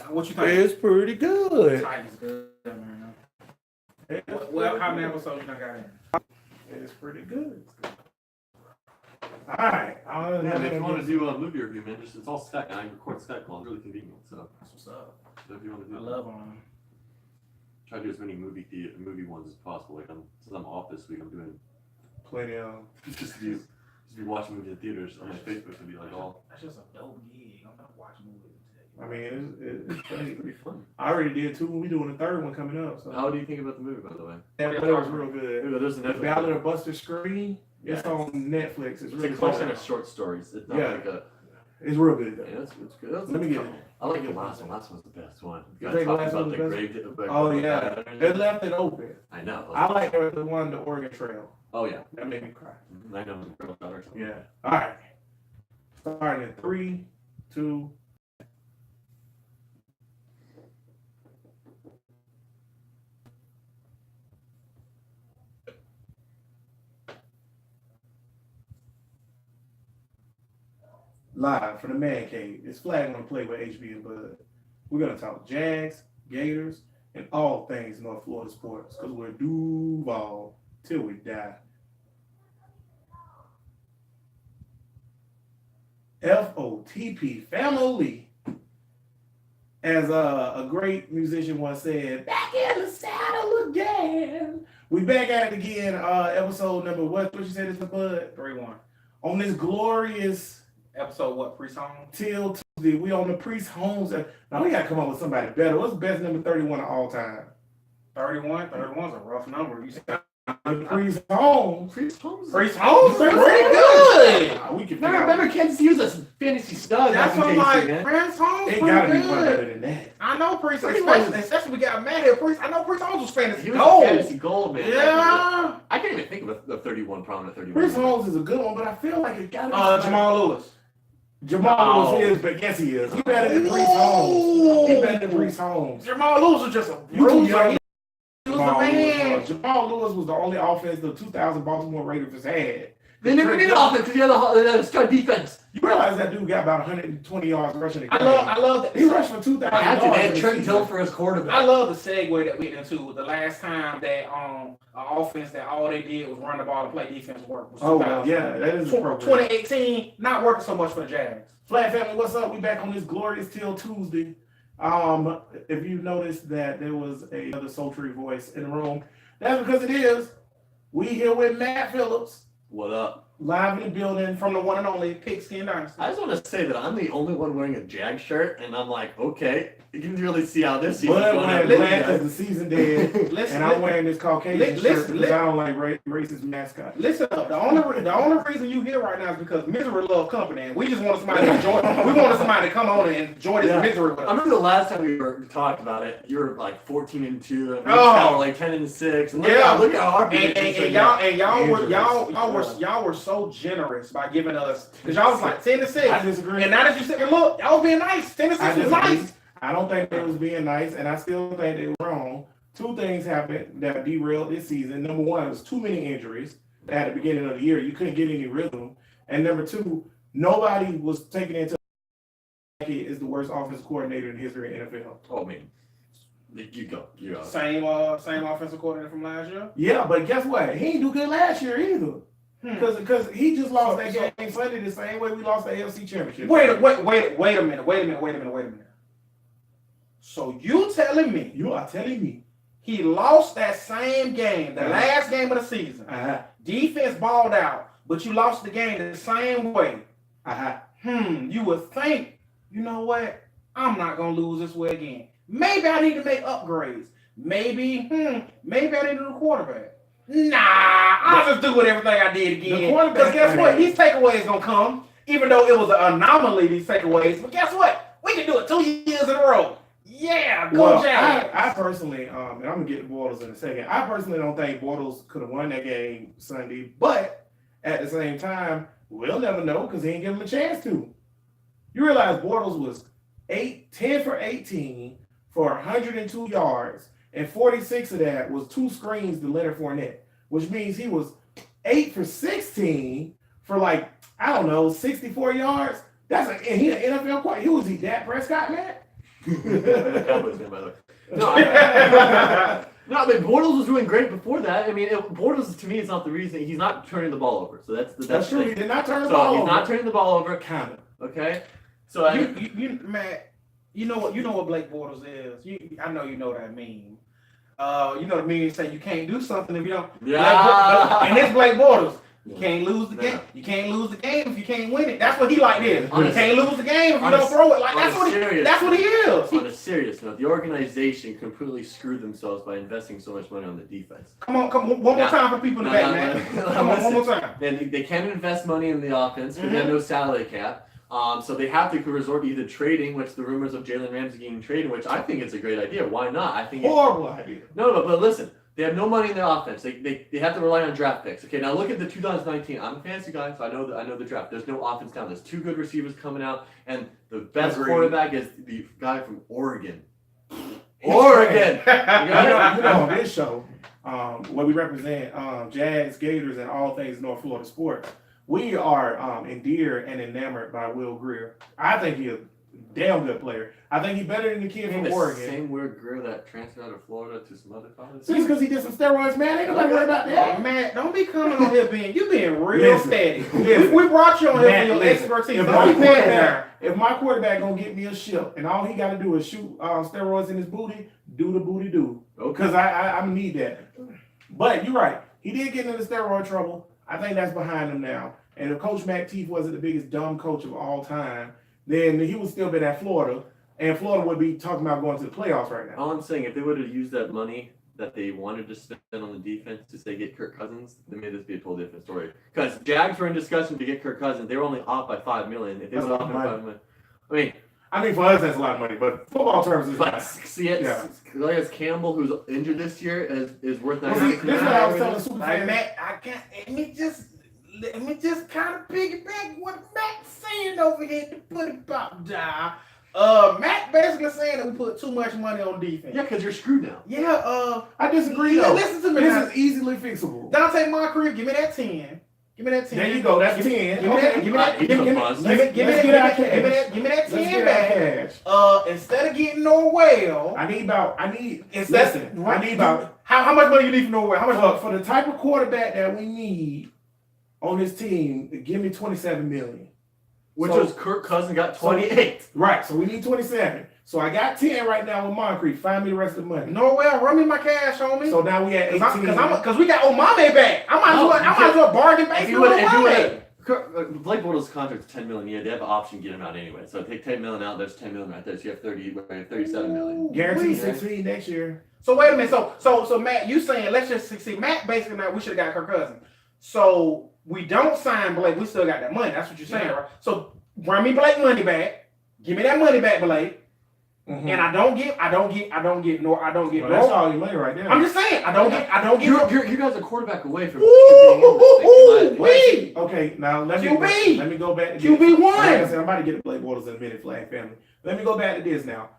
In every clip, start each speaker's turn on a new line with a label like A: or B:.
A: What you think?
B: It's pretty good.
A: Titans good, man. Well, how many episodes you done got in?
B: It's pretty good. All right.
C: Yeah, if you want to do a movie review, man, it's all Skype. I record Skype calls. It's really convenient. So
A: That's what's up.
C: if you want to
A: I
C: do,
A: love them.
C: try to do as many movie ones as possible. Like since I'm off this week, I'm doing
B: Plenty of.
C: just be watching movies in theaters on my Facebook to be like all.
A: That's just a dope gig. I'm not watching movies.
B: I mean, it's
C: It's pretty fun.
B: I already did 2. We doing a 3rd one coming up. So
C: How do you think about the movie, by the way?
B: that was real good.
C: Ooh, there's a
B: The
C: Netflix.
B: Ballad of Buster Screen.
C: Yeah,
B: It's on Netflix. It's
C: It's
B: really
C: a collection
B: good.
C: of short stories. It's not
B: Yeah.
C: like a.
B: It's real good.
C: Yeah,
B: Though.
C: it's good. That's
B: Let me get it.
C: I like the last one. Last one's the best one.
B: You
C: Guy
B: think the
C: talking
B: last
C: about
B: one
C: the
B: was
C: grave.
B: Oh yeah, they left it open.
C: I know.
B: I like the one, the Oregon Trail.
C: Oh yeah.
B: That made me cry.
C: I know. The girl or something.
B: Yeah. All right. Starting in 3, 2. Live from the Man Cave. It's Flag on the Play with HB and Bud. We're gonna talk Jags, Gators, and all things North Florida sports because we're Duval till we die. FOTP, family. As a great musician once said, back in the saddle again. We back at it again. Episode number what you said is the Bud?
A: 3-1.
B: On this glorious
A: Episode what? Pre-song?
B: Till Tuesday. We on the Priest Holmes. Now we gotta come up with somebody better. What's the best number 31 of all time?
A: 31. 31's a rough number. You said
B: The Priest Holmes.
C: Priest Holmes.
A: Priest Holmes?
B: Priest
A: Pretty
B: Holmes.
A: good.
B: We can
C: Never,
B: figure out.
C: never Kansas City was a fantasy stud.
A: That's what I'm like. Priest Holmes
B: It
A: pretty
B: gotta be one
A: good.
B: better than that.
A: I know Priest,
C: Pretty
A: especially we got mad at Priest. I know Priest Holmes was fantasy
C: He was
A: gold.
C: a fantasy gold, man.
A: Yeah.
C: I can't even think of a 31 prominent 31.
B: Priest Holmes is a good one, but I feel like it gotta be
A: Jamal Lewis.
B: Jamal
C: No.
B: Lewis is, but yes he is. He better than Priest Holmes. He better than Priest Holmes.
A: Jamal Lewis was just a
B: You too young.
A: bruiser. He was the man.
B: Jamal Lewis was the only offense the 2000 Baltimore Raiders had.
C: They never needed offense because he had a stud defense.
B: You realize that dude got about 120 yards rushing a game.
A: I love that.
B: He rushed for 2,000
C: I had to.
B: yards.
C: They
B: in
C: had
B: the
C: Trent
B: season.
C: Hill for his quarterback.
A: I love the segue that we went into the last time that an offense that all they did was run the ball and play defense work. Was
B: Oh,
A: 2000.
B: yeah, that is appropriate.
A: 2018, not working so much for the Jags.
B: Flat family, what's up? We back on this glorious Till Tuesday. If you noticed that there was another sultry voice in the room, that's because it is. We here with Matt Phillips,
C: What up?
B: live in the building.
A: From the one and only Pigskin Dynasty.
C: I just want to say that I'm the only one wearing a Jag shirt, and I'm like, okay, you can really see how this season's
B: But
C: going
B: when
C: out.
B: black is the season dead,
A: Listen,
B: and I'm wearing this Caucasian
A: listen,
B: shirt because I don't like racist mascot.
A: listen up. The only reason you here right now is because misery love company, and we just wanted somebody to enjoy. We wanted somebody to come on and enjoy this
B: Yeah.
A: misery with
C: I
A: us.
C: remember the last time we talked about it, you were like 14-2, and we
A: Oh.
C: were like 10-6. And
A: Yeah.
C: look how hard we
A: And,
C: did.
A: y'all were so generous by giving us because y'all was like 10-6.
B: I disagree.
A: And now that you said, look, y'all was being nice. 10-6
B: I
A: was
B: disagree.
A: nice.
B: I don't think they was being nice, and I still think they were wrong. 2 things happened that derailed this season. Number 1, it was too many injuries at the beginning of the year. You couldn't get any rhythm. And number 2, nobody was taking into account he is the worst offensive coordinator in the history of NFL.
C: Oh, man. You go. You go.
A: Same offensive coordinator from last year.
B: Yeah, but guess what? He didn't do good last year either. Because he just lost that game Sunday the same way we lost the AFC Championship.
A: Wait a minute. So you telling me
B: You are telling me.
A: he lost that same game, the last game of the season. Defense balled out, but you lost the game the same way. You would think, you know what? I'm not gonna lose this way again. Maybe I need to make upgrades. Maybe I need a new quarterback. Nah, I'll just do with everything I did again. Because guess what? These takeaways gonna come, even though it was an anomaly, these takeaways. But guess what? We can do it 2 years in a row. Yeah, go Jags.
B: I personally, and I'm gonna get to Bortles in a second. I personally don't think Bortles could have won that game Sunday, but at the same time, we'll never know because he ain't give him a chance to. You realize Bortles was 10 for 18 for 102 yards, and 46 of that was 2 screens to Leonard Fournette, which means he was 8 for 16 for 64 yards. And he an NFL quarterback. Who was he, Dak Prescott, man?
C: Cowboys fan, by the way. No, I mean Bortles was doing great before that. I mean, Bortles to me is not the reason he's not turning the ball over. So that's
B: true.
C: the thing.
B: He did not turn the
C: So
B: ball
C: he's
B: over.
C: not turning the ball over.
B: Kind of.
C: Okay. So
A: Matt, you know what Blake Bortles is. I know you know that meme. You know the meme say you can't do something if you don't.
C: Yeah.
A: And it's Blake Bortles. You
C: Yeah.
A: can't lose the
C: No.
A: game. You can't lose the game if you can't win it. That's what he like this.
C: On
A: You
C: a-
A: can't lose the game if you
C: on a-
A: don't throw it. Like
C: on
A: that's
C: a
A: what
C: serious-
A: that's what he is.
C: On a serious note, the organization completely screwed themselves by investing so much money on the defense.
A: Come on, one more
C: Now-
A: time for people in the back, man. Come on, one more time.
C: And they can't invest money in the offense because they have no salary cap. So they have to resort to either trading, which the rumors of Jalen Ramsey getting traded, which I think it's a great idea. Why not? I think
B: Horrible idea.
C: No, but listen, they have no money in their offense. They have to rely on draft picks. Okay, now look at the 2019. I'm a fantasy guy, so I know the draft. There's no offense down. There's two good receivers coming out, and the best
B: Agreed.
C: quarterback is the guy from Oregon. Oregon.
B: you know, on this show, where we represent Jags, Gators, and all things North Florida sports, we are endeared and enamored by Will Greer. I think he's a damn good player. I think he's better than the kid from
C: the
B: Oregon.
C: same weird girl that transferred out of Florida to some other colleges.
B: Just because he did some steroids, man, ain't nobody worried about that.
A: Man, don't be coming on here being real
B: Listen,
A: steady.
B: listen.
A: We brought you on here
B: Matt,
A: for your
B: listen,
A: expertise.
B: If
A: Don't
B: my
A: be mad
B: quarterback, if my quarterback gonna get me a ship and all he got to do is shoot steroids in his booty, do the booty do.
C: Okay.
B: Because I need that. But you're right. He did get into steroid trouble. I think that's behind him now. And if Coach Matt Teeth wasn't the biggest dumb coach of all time, then he would still been at Florida, and Florida would be talking about going to the playoffs right now.
C: All I'm saying, if they would have used that money that they wanted to spend on the defense to say get Kirk Cousins, then made this be a totally different story. Because Jags were in discussion to get Kirk Cousins. They were only off by $5 million. If they
B: That's
C: were
B: a lot
C: off
B: of
C: by
B: money.
C: $5 million,
B: I mean, for us, that's a lot of money, but football terms is
C: but
B: not.
C: see it,
B: Yeah.
C: Calais Campbell, who's injured this year, is worth
B: Well, see, this is what I was telling Super
A: Like,
B: fans.
A: Matt, let me just kind of piggyback what Matt's saying over here to put it about down. Matt basically saying that we put too much money on defense.
C: Yeah, because you're screwed now.
A: Yeah,
B: I disagree,
A: yeah,
B: though.
A: listen to me now.
B: This is easily fixable.
A: Dante Moncrief, give me that 10. Give me that 10.
B: There you go. That's
A: Give me-
B: 10.
A: Give me that. Give me that.
C: He's
A: Give
C: a
A: me
C: bust.
A: give me- give me
B: Let's
A: that.
B: get our
A: Give me
B: cash.
A: that. Give me that
B: Let's
A: 10
B: get
A: back.
B: our cash.
A: Instead of getting Norwell,
B: I need
A: instead
B: listen, I need about
A: how much money you need from Norwell? How much money?
B: for the type of quarterback that we need on this team, give me 27 million.
C: Which
B: So-
C: was Kirk Cousins got 28.
B: Right, so we need 27. So I got 10 right now with Moncrief. Find me the rest of the money.
A: Norwell, run me my cash, homie.
B: So now we at 18.
A: Because we got Omame back. I might as well bargain back
C: If
A: for
C: you would,
A: Omame.
C: Blake Bortles' contract is $10 million a year. They have an option to get him out anyway. So take $10 million out. There's $10 million right there. So you have 37 million.
B: Guaranteed
A: Ooh,
B: 16 next year.
A: So wait a minute. So Matt, you saying let's just see Matt basically now we should have got Kirk Cousins. So we don't sign Blake, we still got that money. That's what you're saying, right? So run me Blake money back. Give me that money back, Blake.
B: Mhm.
A: And I don't get
B: Well, that's all your money right there.
A: I'm just saying, I don't get
C: You guys are quarterback away from
A: Ooh, wee.
B: Okay, now let me
A: QB.
B: go back to
A: QB1.
B: this. Like I said, I'm about to get to Blake Bortles in a minute, Flag family. Let me go back to this now.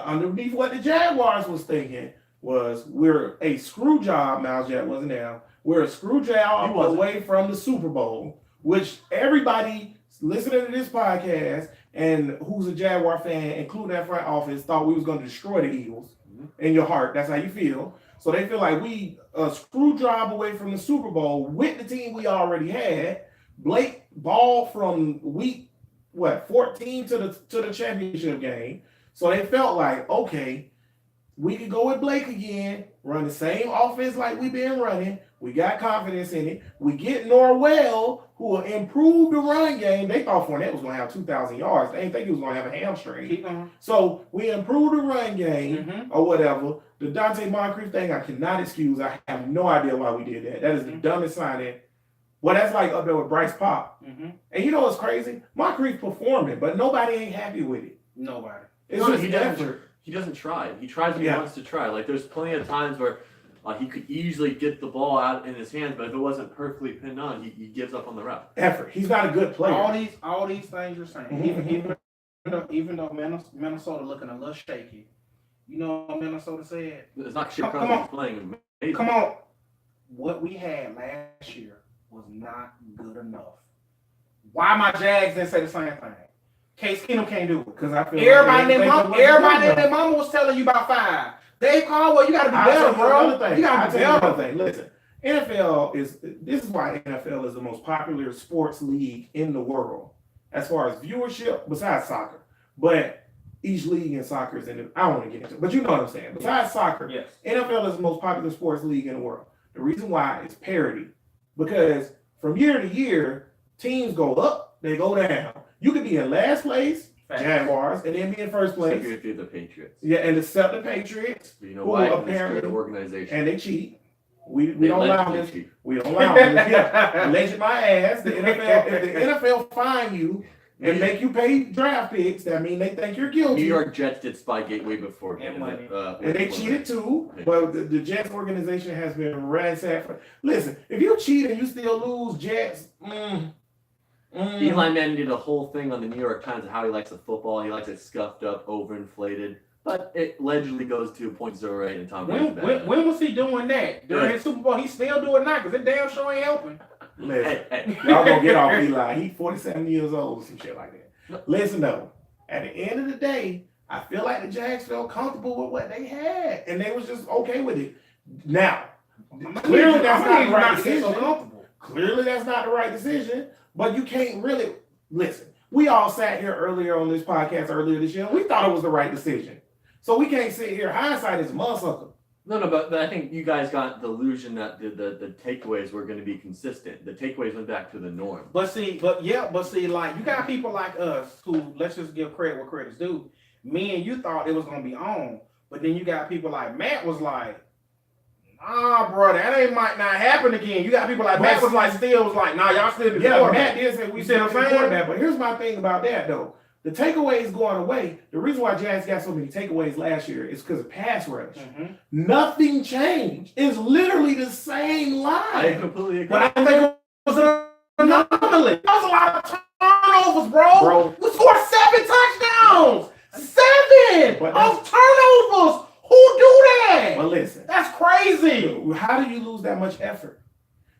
B: Underneath what the Jaguars was thinking was we're a screw job. Miles Jack wasn't there. We're a screw job
C: He wasn't.
B: away from the Super Bowl, which everybody listening to this podcast and who's a Jaguar fan, including that front office, thought we was going to destroy the Eagles. In your heart, that's how you feel. So they feel like we a screw job away from the Super Bowl with the team we already had. Blake ball from week 14 to the championship game. So they felt like, okay, we could go with Blake again, run the same offense like we've been running. We got confidence in it. We get Norwell, who will improve the run game. They thought Fournette was going to have 2,000 yards. They didn't think he was going to have a hamstring.
A: Keep going.
B: So we improved the run game
A: Mm-hmm.
B: or whatever. The Dante Moncrief thing, I cannot excuse. I have no idea why we did that. That is the dumbest signing. Well, that's like up there with Bryce Pop.
A: Mm-hmm.
B: And you know what's crazy? Moncrief performing, but nobody ain't happy with it.
A: Nobody.
B: It's
C: No,
B: just
C: he doesn't.
B: effort.
C: He doesn't try. He tries when
B: Yeah.
C: he wants to try. Like there's plenty of times where he could easily get the ball out in his hands, but if it wasn't perfectly pinned on, he gives up on the route.
B: Effort. He's not a good player.
A: All these things you're saying,
B: Mhm.
A: even though Minnesota looking a little shaky, you know what Minnesota said?
C: It's not Kirk
A: Come
C: Cousins
A: on.
C: playing amazing.
A: Come on, what we had last year was not good enough. Why my Jags didn't say the same thing? Case Keenum can't do it.
B: Because I feel
A: Everybody and their mama was telling you about 5. Dave Caldwell, you got to be better, bro. You got to be better.
B: Listen, this is why NFL is the most popular sports league in the world as far as viewership, besides soccer. But each league in soccer is I don't want to get into it, but you know what I'm saying. Besides soccer,
A: yes.
B: NFL is the most popular sports league in the world. The reason why is parity. Because from year to year, teams go up, they go down. You could be in last place, Jaguars, and then be in first place.
C: If you're the Patriots.
B: Yeah, and accept the Patriots.
C: You know why?
B: Apparently,
C: it's an organization.
B: And they cheat. We don't allow this. We don't allow this. Yeah, alleged my ass. The NFL, if the NFL fine you and make you pay draft picks, that mean they think you're guilty.
C: New York Jets did Spygate way before.
A: And
B: they cheated too. But the Jets organization has been ransacked. Listen, if you cheat and you still lose, Jets.
C: Eli Manning did a whole thing on the New York Times of how he likes the football. He likes it scuffed up, overinflated. But it allegedly goes to 0.08 and Tom Brady's bad.
A: When was he doing that? During his Super Bowl, he still doing that because it damn sure ain't helping.
B: Listen, y'all gonna get off Eli. He's 47 years old or some shit like that. Listen though, at the end of the day, I feel like the Jags felt comfortable with what they had, and they was just okay with it. Now, clearly that's not the right decision. Clearly that's not the right decision, but you can't really listen. We all sat here earlier on this podcast earlier this year, and we thought it was the right decision. So we can't sit here. Hindsight is a motherfucker.
C: No, but I think you guys got the illusion that the takeaways were going to be consistent. The takeaways went back to the norm.
A: But see, like you got people like us who, let's just give credit where credit's due. Me and you thought it was going to be on, but then you got people like Matt was like, nah, bro, that might not happen again. You got people like Matt was like, nah, y'all still be quarterback.
B: Matt did say we still quarterback, but here's my thing about that though. The takeaways going away. The reason why Jags got so many takeaways last year is because of pass rush.
A: Mm-hmm.
B: Nothing changed. It's literally the same line.
C: I completely agree.
A: But I think it was an anomaly. That was a lot of turnovers, bro. We scored 7 touchdowns. 7 of turnovers. Who do that?
B: But listen,
A: that's crazy.
B: How do you lose that much effort?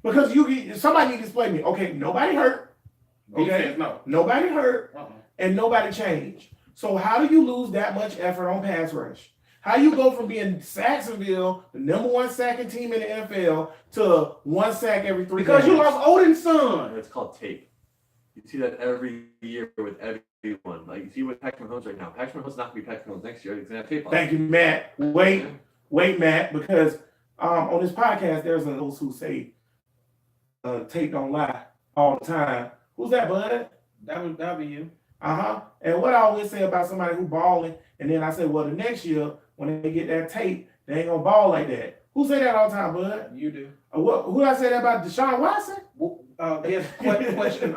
B: Because somebody need to explain me. Okay, nobody hurt. Okay, nobody hurt. And nobody changed. So how do you lose that much effort on pass rush? How you go from being Saxonville, the #1 sacking team in the NFL, to 1 sack every 3
A: because
B: games?
A: You lost Odin's son.
C: It's called tape. You see that every year with everyone. Like you see with Patrick Mahomes right now. Patrick Mahomes is not going to be Patrick Mahomes next year. He's going to have tape on.
B: Thank you, Matt. Wait, Matt, because on this podcast, there's those who say tape don't lie all the time. Who's that, bud?
A: That'll be you.
B: And what I always say about somebody who balling, and then I say, well, the next year when they get that tape, they ain't gonna ball like that. Who say that all the time, bud?
A: You do.
B: Who I say that about? Deshaun Watson?
A: Yes. Question.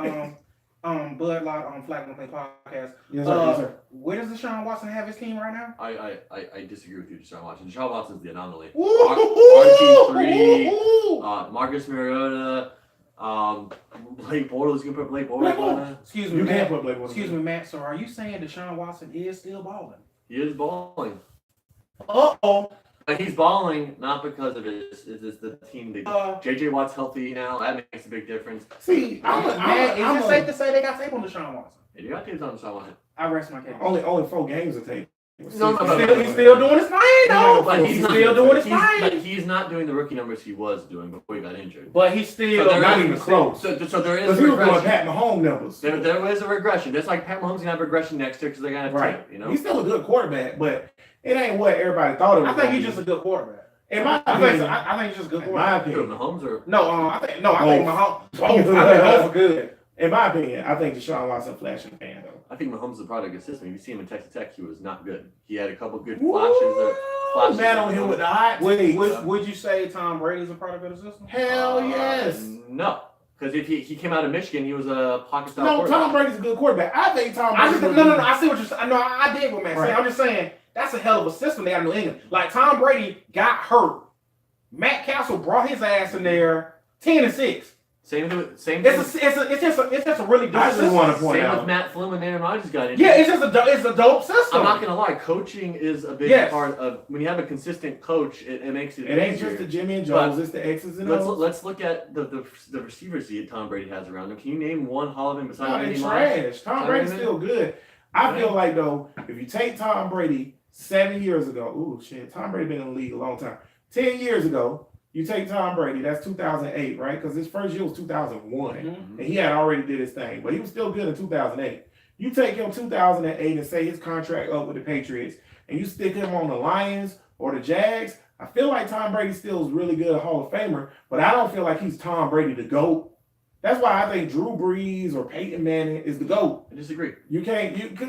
A: Bud Lot on Flag and Play podcast.
B: Yes, sir.
A: Where does Deshaun Watson have his team right now?
C: I disagree with you, Deshaun Watson. Deshaun Watson's the anomaly. RG3, Marcus Mariota. Blake Bortles, you can put Blake Bortles on that.
A: Excuse me,
B: you
A: Matt.
B: Can't put Blake Bortles.
A: Excuse me, Matt. So are you saying Deshaun Watson is still balling?
C: He is balling.
A: Uh-oh.
C: But he's balling not because of it. It's the team. JJ Watt's healthy now. That makes a big difference.
B: See,
A: Matt, is it safe to say they got tape on Deshaun Watson?
C: Yeah, you got tapes on Deshaun Watson.
A: I rest my case.
B: Only 4 games of tape.
A: He's still doing his thing, though.
C: But
A: he's still doing his thing.
C: But he's not doing the rookie numbers he was doing before he got injured.
A: But he's still
B: not even close.
C: So there is
B: a regression. Because he was doing Pat Mahomes numbers.
C: There is a regression. That's like Pat Mahomes gonna have regression next year because they're gonna have tape. You know,
B: he's still a good quarterback, but it ain't what everybody thought it was.
A: I think he's just a good quarterback.
B: In my opinion,
A: I think he's just a good
B: quarterback.
A: quarterback.
C: In my opinion, Mahomes or
A: I think Mahomes. I think both are good.
B: In my opinion, I think Deshaun Watson flashing fan though.
C: I think Mahomes is a product of the system. If you see him in Texas Tech, he was not good. He had a couple good flashes.
B: Man on him with the hot.
A: Would you say Tom Brady's a product of the system?
B: Hell yes.
C: No. Because if he came out of Michigan, he was a pocket style
B: quarterback. No, Tom Brady's a good quarterback. I think Tom Brady. No.
A: I see what you're saying. No, I did what Matt said. I'm just saying that's a hell of a system they got in New England. Like Tom Brady got hurt. Matt Castle brought his ass in there 10-6.
C: Same thing.
A: It's just a really dope
B: I just
A: system.
B: want to point
C: Same
B: out.
C: with Matt Flynn when Aaron Rodgers got in.
A: Yeah, it's a dope system.
C: I'm not gonna lie. Coaching is a big
A: Yes.
C: part of when you have a consistent coach. It makes it.
B: It ain't
C: easier.
B: just the Jimmy and Jones, it's the X's and O's.
C: Let's look at the receivers that Tom Brady has around him. Can you name one Hall of Fame
B: No,
C: besides
B: they
C: Randy Moss?
B: trash. Tom Brady's still good. I feel like though, if you take Tom Brady 7 years ago, ooh shit, Tom Brady been in the league a long time. 10 years ago, you take Tom Brady, that's 2008, right? Because his first year was 2001,
A: Mhm.
B: and he had already did his thing, but he was still good in 2008. You take him 2008 and say his contract up with the Patriots, and you stick him on the Lions or the Jags. I feel like Tom Brady still is really good, a Hall of Famer, but I don't feel like he's Tom Brady the GOAT. That's why I think Drew Brees or Peyton Manning is the GOAT.
C: I disagree.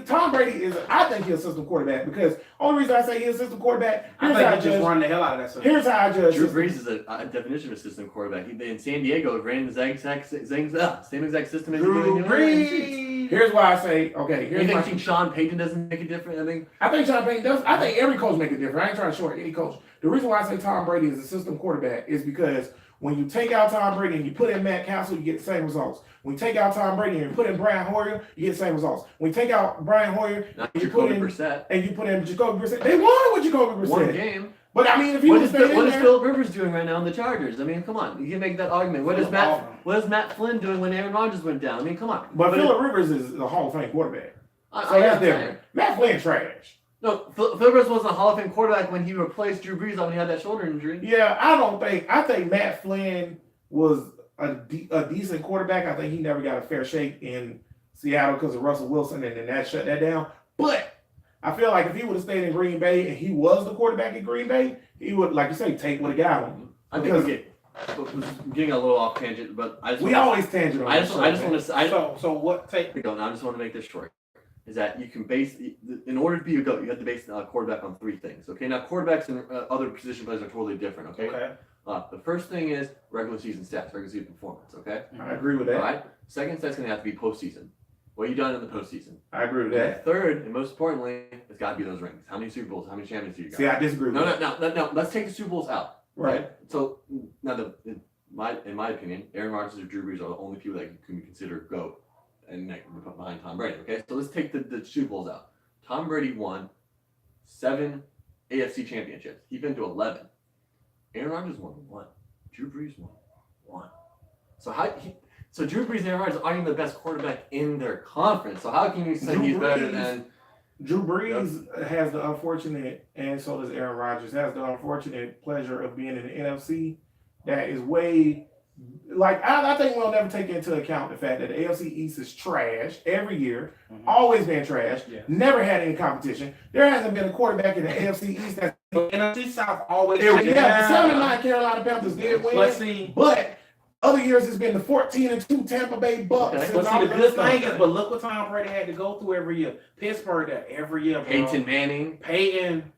B: Tom Brady is, I think he's a system quarterback because only reason I say he's a system quarterback,
A: I think he just run the hell out of that system.
B: here's how I judge.
C: Drew
B: system.
C: Brees is a definition of a system quarterback. He in San Diego ran the same exact system as
A: Drew
C: he did.
A: Brees.
B: Here's why I say, okay,
C: You
B: here's
C: think Sean Payton doesn't make a difference?
B: I think Sean Payton does. I think every coach make a difference. I ain't trying to short any coach. The reason why I say Tom Brady is a system quarterback is because when you take out Tom Brady and you put in Matt Castle, you get the same results. When you take out Tom Brady and you put in Brian Hoyer, you get the same results. When you take out Brian Hoyer
C: Not
B: and you put
C: Jacoby
B: in
C: Brissett.
B: and you put in Jacoby Brissett, they won with Jacoby Brissett.
C: One game.
B: But I mean, if you
C: What
B: would
C: is
B: stay in
C: what is
B: there,
C: Philip Rivers doing right now in the Chargers? I mean, come on, you can make that argument. What is Matt Flynn doing when Aaron Rodgers went down? I mean, come on.
B: but Philip Rivers is a Hall of Fame quarterback, so
C: I
B: that's
C: understand.
B: different. Matt Flynn trash.
C: No, Philip Rivers wasn't a Hall of Fame quarterback when he replaced Drew Brees when he had that shoulder injury.
B: Yeah, I think Matt Flynn was a decent quarterback. I think he never got a fair shake in Seattle because of Russell Wilson, and then that shut that down. But I feel like if he would have stayed in Green Bay and he was the quarterback in Green Bay, he would, like you say, take what he got him.
C: I think we're getting a little off tangent, but
B: We always tangent on
C: I just want to say.
A: So what take?
C: I just want to make this short. Is that you can base, in order to be a GOAT, you have to base a quarterback on three things. Okay, now quarterbacks and other position players are totally different. Okay. The first thing is regular season stats, regular season performance. Okay.
B: I agree with that.
C: All right. Second set's going to have to be postseason. What you done in the postseason?
B: I agree with that.
C: Third, and most importantly, it's got to be those rings. How many Super Bowls? How many championships you got?
B: See, I disagree with that.
C: No. Let's take the Super Bowls out.
B: Right.
C: Okay? So now, in my opinion, Aaron Rodgers or Drew Brees are the only people that can be considered GOAT, and behind Tom Brady. Okay, so let's take the Super Bowls out. Tom Brady won 7 AFC championships. He's been to 11. Aaron Rodgers won 1. Drew Brees won 1. So Drew Brees and Aaron Rodgers aren't even the best quarterback in their conference. So how can you say he's better than
B: Drew Brees? Has the unfortunate, and so does Aaron Rodgers, has the unfortunate pleasure of being in the NFC. That is way, like, I think we'll never take into account the fact that the AFC East is trash every year, always been trash, never had any competition. There hasn't been a quarterback in the AFC East that's
A: NFC South always.
B: the 7-9 Carolina Panthers did win.
A: Let's see.
B: But other years it's been the 14-2 Tampa Bay Bucks.
C: Okay.
B: and
A: But
B: all
A: see, the
B: that
A: good
B: stuff.
A: thing is, but look what Tom Brady had to go through every year. Pittsburgh there every year, bro.
C: Peyton Manning?
A: Peyton.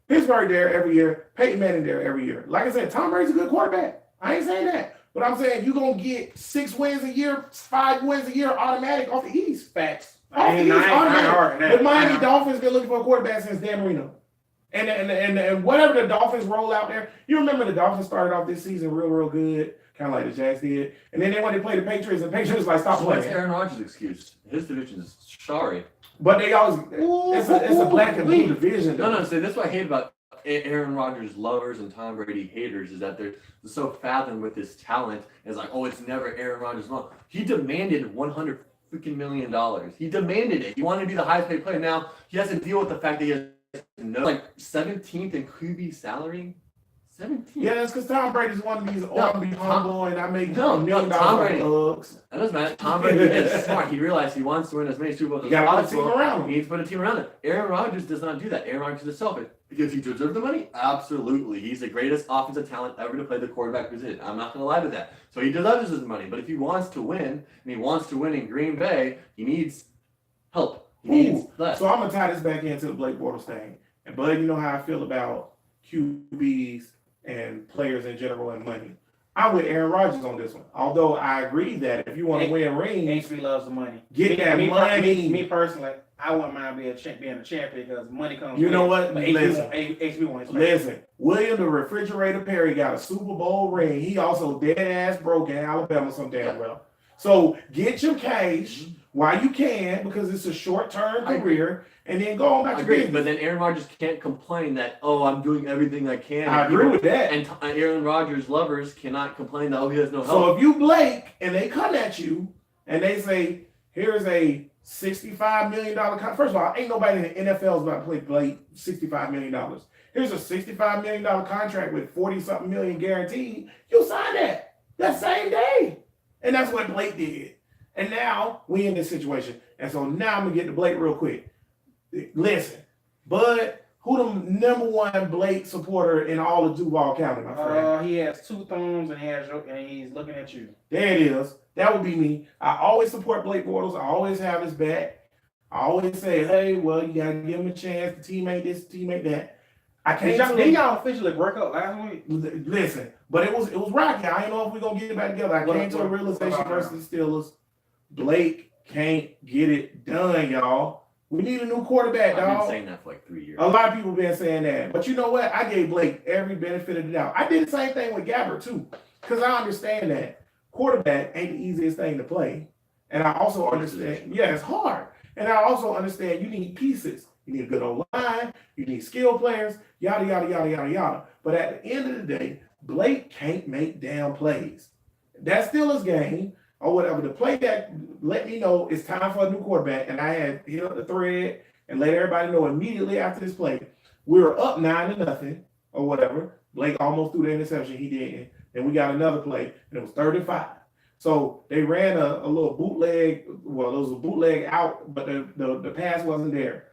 B: Pittsburgh there every year. Peyton Manning there every year. Like I said, Tom Brady's a good quarterback. I ain't saying that. But I'm saying you're going to get 6 wins a year, 5 wins a year automatic off the East.
A: Facts.
B: Off the East, automatic. The Miami
A: I
B: Dolphins been looking for a quarterback since Dan Marino. And whatever the Dolphins roll out there, you remember the Dolphins started off this season real good, kind of like the Jags did. And then when they played the Patriots, the Patriots like, stop
C: So what's
B: playing.
C: Aaron Rodgers' excuse? His division is sorry.
B: But they always, it's a black and blue division.
C: No. See, that's what I hate about Aaron Rodgers lovers and Tom Brady haters is that they're so fathomed with his talent. It's like, oh, it's never Aaron Rodgers' fault. He demanded $100 freaking million. He demanded it. He wanted to be the highest paid player. Now he has to deal with the fact that he has like 17th in QB salary. 17.
B: Yeah, that's because Tom Brady's one of these humble and I make
C: No,
B: $1 million
C: Tom
B: on
C: Brady.
B: thugs.
C: That doesn't matter. Tom Brady is smart. He realized he wants to win as many Super Bowls
B: You
C: as
B: got to put a
C: possible.
B: team around him.
C: He needs to put a team around him. Aaron Rodgers does not do that. Aaron Rodgers is selfish. Because he deserves the money? Absolutely. He's the greatest offensive talent ever to play the quarterback position. I'm not going to lie to that. So he deserves his money. But if he wants to win, and he wants to win in Green Bay, he needs help. He needs less.
B: So I'm going to tie this back into the Blake Bortles thing. And Bud, you know how I feel about QBs and players in general and money. I'm with Aaron Rodgers on this one. Although I agree that if you want to win rings,
A: HB loves the money.
B: get that money.
A: Me personally, I wouldn't mind being a champion because money comes.
B: You know what?
A: Listen,
B: listen. William the Refrigerator Perry got a Super Bowl ring. He also dead ass broke in Alabama some damn well. So get your cash while you can because it's a short term career, and then go on back to business.
C: But then Aaron Rodgers can't complain that I'm doing everything I can.
B: I agree with that.
C: And Aaron Rodgers lovers cannot complain that he has no help.
B: So if you Blake and they come at you and they say, here's a $65 million contract. First of all, ain't nobody in the NFL is about to play Blake $65 million. Here's a $65 million contract with 40-something million guaranteed. You'll sign that same day. And that's what Blake did. And now we in this situation. And so now I'm going to get to Blake real quick. Listen, Bud, who the number one Blake supporter in all of Duval County, my friend?
A: He has two thumbs and he's looking at you.
B: There it is. That would be me. I always support Blake Bortles. I always have his back. I always say, hey, well, you got to give him a chance to teammate this, teammate that. I can't.
A: Did y'all officially break up last week?
B: Listen, but it was rocky. I ain't know if we're gonna get it back together. I came to a realization versus the Steelers. Blake can't get it done, y'all. We need a new quarterback, dog.
C: I've been saying that for like 3 years.
B: A lot of people been saying that. But you know what? I gave Blake every benefit of the doubt. I did the same thing with Gabbert, too. Because I understand that quarterback ain't the easiest thing to play. And I also understand, it's hard. And I also understand you need pieces. You need a good old line. You need skill players, yada, yada, yada, yada, yada. But at the end of the day, Blake can't make damn plays. That's still his game or whatever. The play that let me know it's time for a new quarterback. And I had hit up the thread and let everybody know immediately after this play. We were up 9-0 or whatever. Blake almost threw the interception. He didn't. Then we got another play, and it was 35. So they ran a little bootleg. Well, it was a bootleg out, but the pass wasn't there.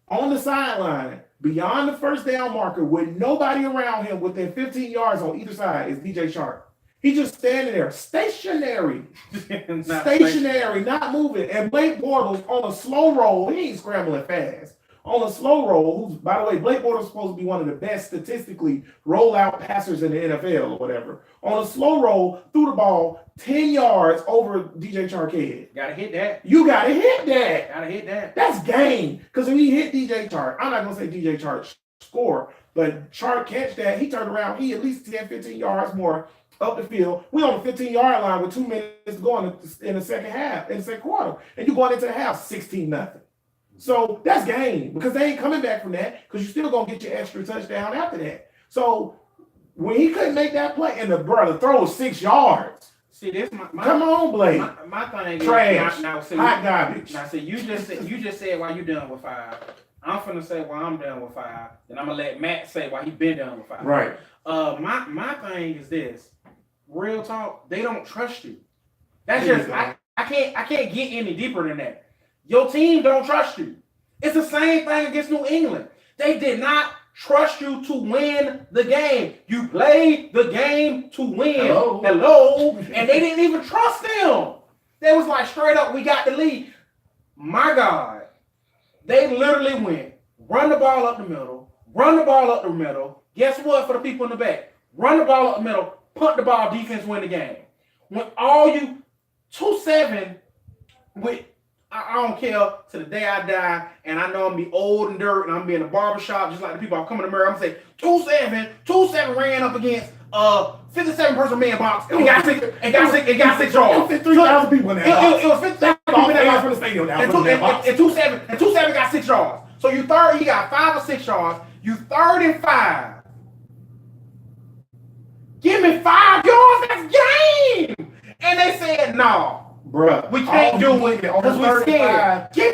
B: On the sideline, beyond the first down marker, with nobody around him within 15 yards on either side, is DJ Shark. He's just standing there, stationary. Stationary, not moving. And Blake Bortles on a slow roll, he ain't scrambling fast. On a slow roll, who's, by the way, Blake Bortles is supposed to be one of the best statistically rollout passers in the NFL or whatever. On a slow roll, threw the ball 10 yards over DJ Chark's head.
A: Gotta hit that.
B: You gotta hit that.
A: Gotta hit that.
B: That's game. Because when he hit DJ Chark, I'm not gonna say DJ Chark score, but Chark catch that, he turned around, he at least 10, 15 yards more up the field. We on the 15-yard line with 2 minutes to go in the second half, in the second quarter. And you going into the half 16-0. So that's game because they ain't coming back from that because you're still going to get your extra touchdown after that. So when he couldn't make that play and the throw was 6 yards.
A: See, this
B: come on, Blake.
A: My thing is
B: trash,
A: see,
B: hot garbage.
A: Now, see, you just said why you done with 5. I'm finna say why I'm done with 5. Then I'm gonna let Matt say why he been done with 5.
B: Right.
A: My thing is this. Real talk, they don't trust you. That's just I can't get any deeper than that. Your team don't trust you. It's the same thing against New England. They did not trust you to win the game. You played the game to win. Hello. And they didn't even trust them. They was like, straight up, we got the lead. My God. They literally went, run the ball up the middle, run the ball up the middle. Guess what for the people in the back? Run the ball up the middle, punt the ball, defense win the game. When all you 2-7 with I don't care to the day I die, and I know I'm be old and dirt, and I'm be in a barbershop, just like the people I'm coming to mirror. I'm gonna say 2-7 ran up against 57-person man box and got 6 yards.
B: 3,000 people in that box.
A: It was 50,000 people in that box
B: from the stadium now.
A: And 2-7 got 6 yards. So you third, he got 5 or 6 yards. You 3rd and 5. Give me 5 yards. That's game. And they said no.
B: Bruh,
A: we can't do it because we scared. Give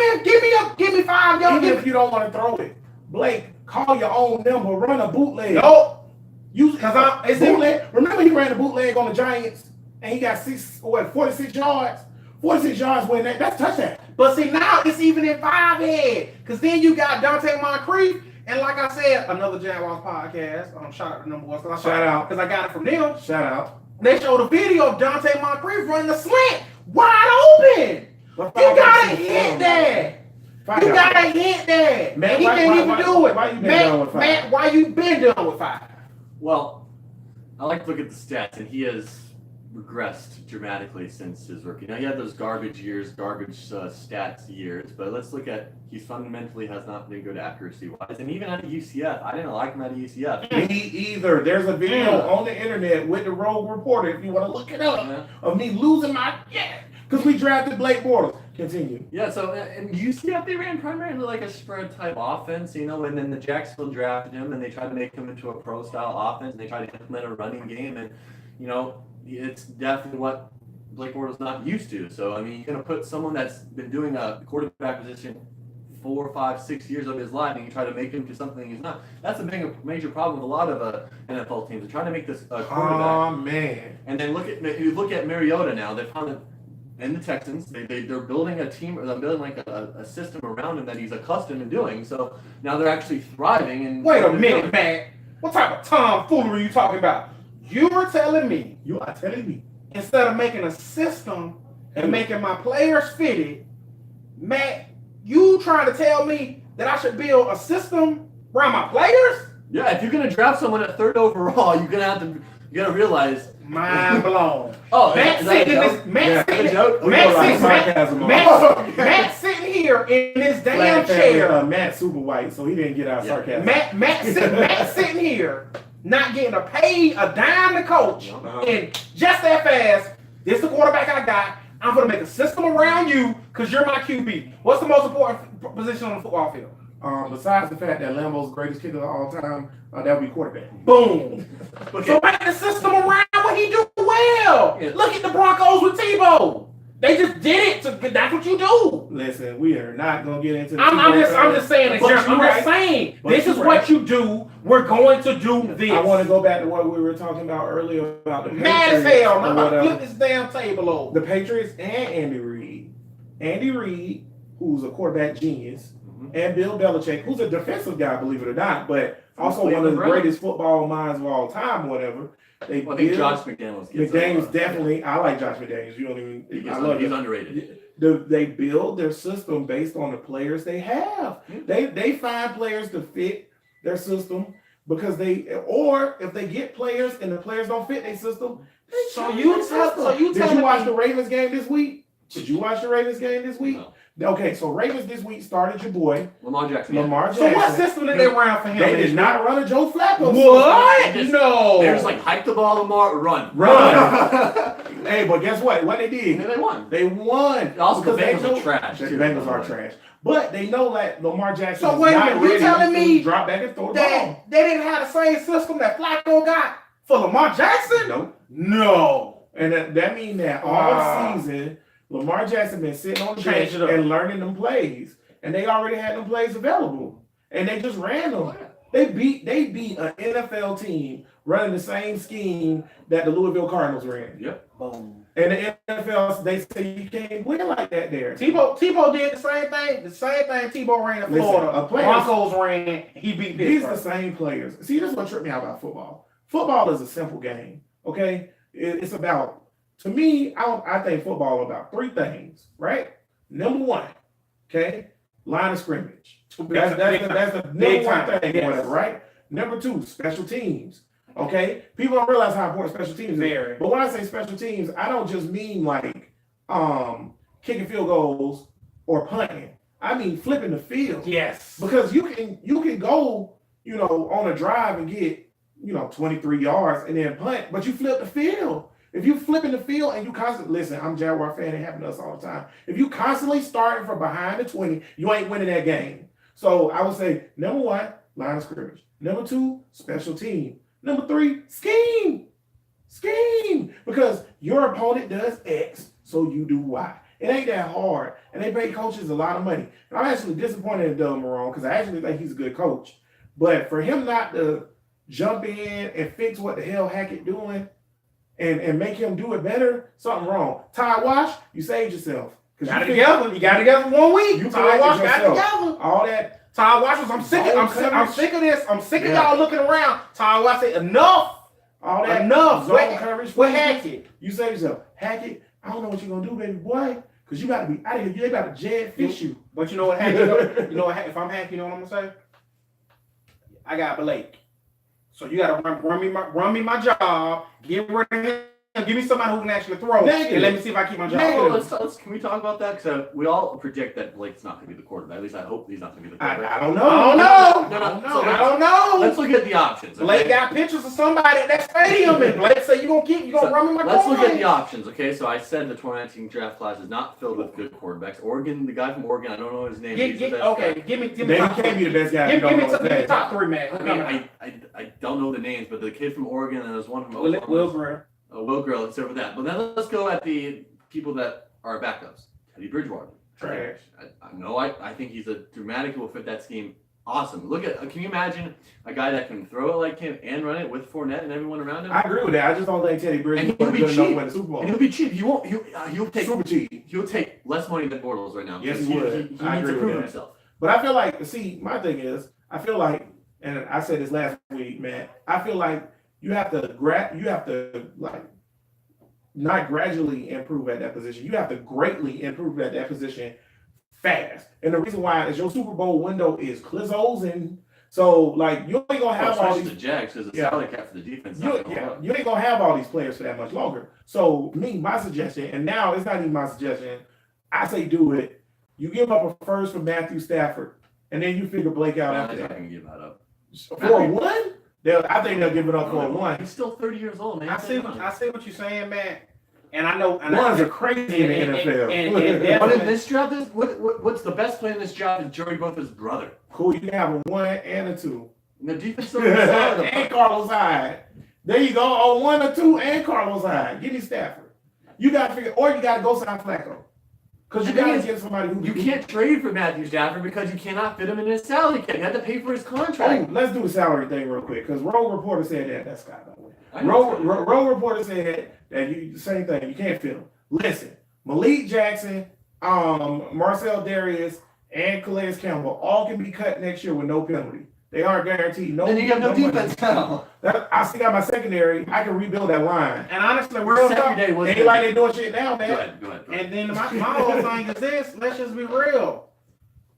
A: me 5 yards.
B: Even if you don't want to throw it, Blake, call your own number. Run a bootleg.
A: Nope.
B: It's bootleg. Remember he ran a bootleg on the Giants and he got 46 yards. 46 yards when that's touchdown.
A: But see now it's even in 5 head because then you got Dante Moncrief and like I said, another Jaguars podcast. Shout out to number 1.
B: Shout out
A: because I got it from them.
B: Shout out.
A: They showed a video of Dante Moncrief running the slant. Wide open. You gotta hit that. You gotta hit that.
B: Man,
A: he can't even do it.
B: Why you been done with 5?
A: Matt, why you been done with 5?
C: Well, I like to look at the stats, and he has regressed dramatically since his rookie. Now he had those garbage years, stats years, but let's look at he fundamentally has not been good accuracy wise, and even at UCF, I didn't like him at UCF.
B: Me either. There's a video on the internet with the Rogue Reporter, if you want to look it up, of me losing my because we drafted Blake Bortles. Continue.
C: Yeah, so in UCF they ran primarily like a spread type offense, and then the Jacksonville drafted him, and they tried to make him into a pro style offense, and they tried to implement a running game, and it's definitely what Blake Bortles not used to. So I mean, you're gonna put someone that's been doing a quarterback position 4, 5, 6 years of his life, and you try to make him to something he's not. That's a major problem with a lot of NFL teams. They're trying to make this a quarterback.
B: Oh man!
C: And then you look at Mariota now. They found and the Texans, they're building a team, or they're building like a system around him that he's accustomed to doing. So now they're actually thriving. And
A: wait a minute, man. What type of tomfoolery are you talking about? You were telling me.
B: You are telling me.
A: Instead of making a system and making my players fitted, Matt, you trying to tell me that I should build a system around my players?
C: Yeah, if you're gonna draft someone at 3rd overall, you gotta realize.
A: Mind blown.
C: Oh,
A: Matt sitting here in his damn chair.
B: Matt super white, so he didn't get our sarcasm.
A: Matt sitting here, not getting a dime to coach, and just that fast. This is the quarterback I got. I'm gonna make a system around you because you're my QB. What's the most important position on the football field?
B: Besides the fact that Lambeau's greatest kicker of all time, that would be quarterback.
A: Boom. Okay. So make the system around what he do well. Yeah. Look at the Broncos with Tebow. They just did it. So that's what you do.
B: Listen, we are not gonna get into.
A: I'm just saying. This is what you do. We're going to do this.
B: I want to go back to what we were talking about earlier about the
A: mad as hell. I'm about to flip this damn table over.
B: The Patriots and Andy Reid. Andy Reid, who's a quarterback genius, and Bill Belichick, who's a defensive guy, believe it or not, but also one of the greatest football minds of all time, whatever.
C: I think Josh McDaniels
B: definitely. I like Josh McDaniels. You don't even.
C: He's underrated.
B: They build their system based on the players they have. They find players to fit their system because if they get players and the players don't fit their system. Did you watch the Ravens game this week? Did you watch the Ravens game this week?
C: No.
B: Okay, so Ravens this week started your boy
C: Lamar Jackson.
B: So
A: what system did they run for him?
B: They did not run a Joe Flacco.
A: What?
C: No. They're just like hike the ball, Lamar, run.
B: Hey, but guess what? What they did?
C: They won.
B: They won.
C: Also, the Bengals are trash.
B: The Bengals are trash. But they know that Lamar Jackson.
A: So wait a minute, you telling me
B: drop back and throw the ball?
A: They didn't have the same system that Flacco got for Lamar Jackson?
B: Nope.
A: No.
B: And that means that all season. Lamar Jackson been sitting on the bench and learning them plays, and they already had them plays available, and they just ran them. They beat an NFL team running the same scheme that the Louisville Cardinals ran.
C: Yep.
A: Boom.
B: And the NFL, they say you can't win like that there.
A: Tebow did the same thing. The same thing Tebow ran in Florida. Broncos ran. He beat Pittsburgh.
B: These are the same players. See, this is what tripped me out about football. Football is a simple game. Okay, it's about. To me, I think football is about 3 things, right? Number 1, okay, line of scrimmage. That's the number 1 thing, whatever, right? Number 2, special teams. Okay, people don't realize how important special teams are. But when I say special teams, I don't just mean like kicking field goals or punting. I mean flipping the field.
A: Yes,
B: because you can go on a drive and get 23 yards and then punt, but you flip the field. If you flip in the field and you constantly, listen, I'm a Jaguar fan, it happens to us all the time. If you constantly starting from behind the 20, you ain't winning that game. So I would say, number 1, line of scrimmage. Number 2, special team. Number 3, scheme. Because your opponent does X, so you do Y. It ain't that hard. And they pay coaches a lot of money. And I'm actually disappointed in Doug Marrone because I actually think he's a good coach. But for him not to jump in and fix what the hell Hackett doing, and make him do it better, something wrong. Ty Wash, you saved yourself.
A: You got together 1 week. Ty Wash got together.
B: All that.
A: Ty Wash was, I'm sick of this. I'm sick of y'all looking around. Ty Wash said, enough.
B: All that.
A: Enough.
B: Zone coverage.
A: What Hackett?
B: You saved yourself. Hackett, I don't know what you're going to do, baby boy. Because you got to be out of here. They about to jet fish you.
A: But you know what Hackett, if I'm Hackett, you know what I'm going to say? I got Blake. So you got to run me my job, get rid of Give me somebody who can actually throw.
B: Negative.
A: And let me see if I keep my job.
B: Negative.
C: Can we talk about that? Because we all project that Blake's not going to be the quarterback. At least I hope he's not going to be the quarterback.
B: I don't know.
A: I don't know.
C: So
A: I don't know.
C: Let's look at the options. Okay?
A: Blake got pictures of somebody at that stadium, and Blake said, you gonna run me my
C: Let's look at the
A: coins."
C: options, okay? So I said the 2019 draft class is not filled with good quarterbacks. Oregon, the guy from Oregon, I don't know his name. He's the best
A: Okay,
C: guy.
A: give me
B: They
A: top
B: can't be the best guy.
A: Give
B: if you
A: me
B: don't know his name.
A: top three, man.
C: I mean, I don't know the names, but the kid from Oregon and there's one from
A: Will
C: Oklahoma.
A: Grier.
C: Will Grier, let's start with that. But then let's go at the people that are backups. Teddy Bridgewater.
B: Trash.
C: I think he's a dramatically will fit that scheme. Awesome. Look at, can you imagine a guy that can throw it like him and run it with Fournette and everyone around him?
B: I agree with that. I just don't think Teddy Bridgewater
C: And he'll
B: is
C: be
B: good enough to
C: cheap.
B: win the Super Bowl.
C: And he'll be cheap. He'll take
B: Super cheap.
C: He'll take less money than Bortles right now.
B: Yes,
C: because
B: he would.
C: He
B: I
C: needs
B: agree
C: to
B: with
C: prove
B: that.
C: himself.
B: But I feel like, see, my thing is, I feel like, and I said this last week, man. I feel like you have to not gradually improve at that position. You have to greatly improve at that position fast. And the reason why is your Super Bowl window is closing. So like you ain't gonna have all these
C: the Jags because the
B: Yeah.
C: salary cap for the defense. Is not gonna work.
B: you ain't gonna have all these players for that much longer. So my suggestion, and now it's not even my suggestion, I say do it. You give up a first for Matthew Stafford, and then you figure Blake out
C: Nah,
B: after
C: he's not
B: that.
C: gonna give that up.
B: For a one? I think they'll give it up for a one.
C: He's still 30 years old, man.
A: I see what you're saying, man. And I know. And
B: Ones
A: I,
B: are crazy in the NFL.
A: and
C: But in this draft, what's the best player in this draft is Joey Bosa's brother.
B: Cool, you can have a 1 and a 2.
C: And the defense still is solid.
B: And Carlos Hyde. There you go. On 1 or 2 and Carlos Hyde. Give me Stafford. You got to figure, or you got to go sign Flacco. Because you got to get somebody who
C: You can't trade for Matthew Stafford because you cannot fit him in his salary cap. You have to pay for his contract.
B: Oh, let's do the salary thing real quick. Because Rogue Reporter said that. That's Scott, by the way.
C: I know it's
B: Rogue Reporter said that same thing. You can't fit him. Listen, Malik Jackson, Marcel Darius, and Calais Campbell all can be cut next year with no penalty. They aren't guaranteed. No,
C: Then you have no
B: money.
C: defense now.
B: I still got my secondary. I can rebuild that line.
A: And honestly, we're
C: Secondary was
B: Ain't like they doing shit now, man.
C: Go ahead.
A: And then my whole thing is this. Let's just be real.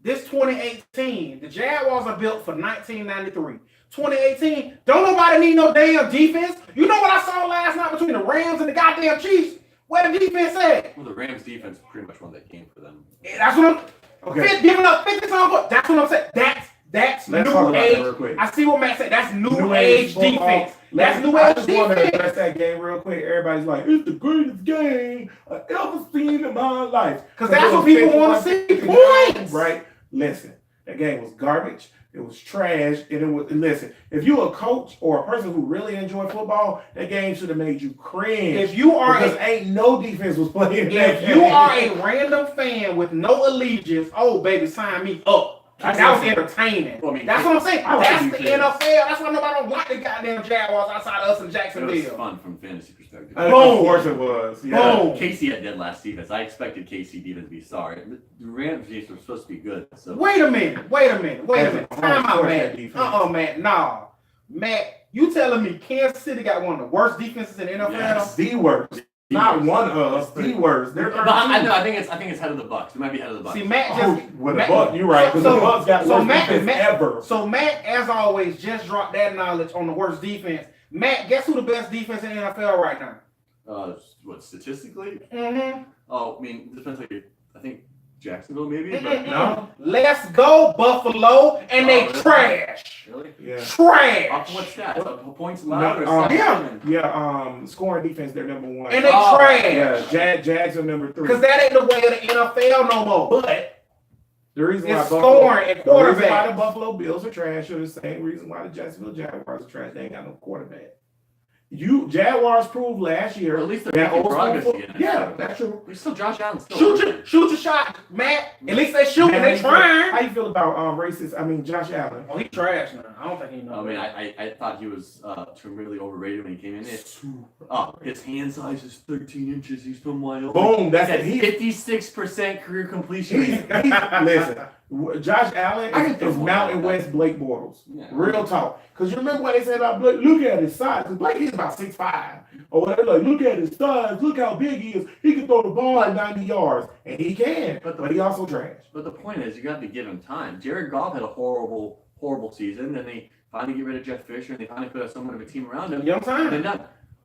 A: This 2018, the Jaguars are built for 1993. 2018, don't nobody need no damn defense. You know what I saw last night between the Rams and the goddamn Chiefs? Where the defense at?
C: Well, the Rams defense pretty much won that game for them.
A: That's what I'm
B: Okay.
A: giving up 50 times. That's what I'm saying. That's
B: Let's talk
A: new
B: about that
A: age.
B: real quick.
A: I see what Matt said. That's new age
B: football.
A: defense. That's new
B: I
A: age
B: just want to address
A: defense.
B: that game real quick. Everybody's like, it's the greatest game I've ever seen in my life.
A: Because that's what people want to see. Points.
B: Right? Listen, that game was garbage. It was trash. And it was, listen, if you're a coach or a person who really enjoy football, that game should have made you cringe.
A: If you are
B: because ain't no defense was playing that
A: If
B: game.
A: you are a random fan with no allegiance, oh baby, sign me up. That was entertaining.
C: Well, I mean,
A: that's what I'm saying.
B: I like
A: That's the
B: defense.
A: NFL. That's why nobody don't like the goddamn Jaguars outside of us in
C: It was
A: Jacksonville.
C: fun from fantasy perspective.
B: Of course it was. Yeah.
A: Boom.
C: KC had dead last defense. I expected KC defense to be sorry. The Rams defense were supposed to be good. So
A: Wait a minute. Time out, Matt.
B: Defense.
A: Matt. Nah. Matt, you telling me Kansas City got one of the worst defenses in the NFL?
C: Yes.
B: The worst. Not one of, the worst. They're
C: But I think it's head of the Bucks. It might be head of the Bucks.
A: See, Matt
B: Oh,
A: just
B: with
A: Matt-
B: the Bucks, you're right. Because the Bucks got worst defense ever.
A: So Matt, as always, just dropped that knowledge on the worst defense. Matt, guess who the best defense in the NFL right now?
C: What statistically?
A: Mm-hmm.
C: Oh, I mean, depends. I think Jacksonville maybe. But
B: No.
A: Let's go Buffalo, and they
C: really?
A: trash.
C: Really?
B: Yeah.
A: Trash.
C: Off what stats? Points allowed or
B: No,
C: sacks?
B: Yeah, scoring defense, they're number 1.
A: And they
C: Oh,
A: trash.
B: Yeah, Jags are number 3.
A: Because that ain't the way of the NFL no more.
B: But the reason why
A: It's scoring and
B: the reason why the
A: quarterback.
B: Buffalo Bills are trash are the same reason why the Jacksonville Jaguars are trash. They ain't got no quarterback. Jaguars proved last year
C: Or at least they're
B: that
C: making
B: old school
C: progress
B: football-
C: again.
B: Yeah, that's true.
C: There's still Josh Allen. Still
A: Shoot your shot, Matt. At least they shooting.
B: Man,
A: They
B: how
A: trying.
B: you feel about Josh Allen?
A: Oh, he trash now. I don't think he knows.
C: I mean, I thought he was really overrated when he came in. His hand size is 13 inches. He's from Wyoming.
B: Boom, that's
C: He's
B: it.
C: at 56% career completion rate.
B: Listen, Josh Allen
C: I can
B: is
C: throw one
B: Mountain
C: out.
B: West Blake Bortles.
C: Yeah.
B: Real talk. Because you remember what they said about Blake? Look at his size. Because Blake is about 6'5". Or whatever. Like, look at his size. Look how big he is. He can throw the ball at 90 yards. And he can. But he also trash.
C: But the point is, you got to give him time. Jared Goff had a horrible season. Then they finally get rid of Jeff Fisher, and they finally put someone of a team around him.
A: Young time.
C: And they're done.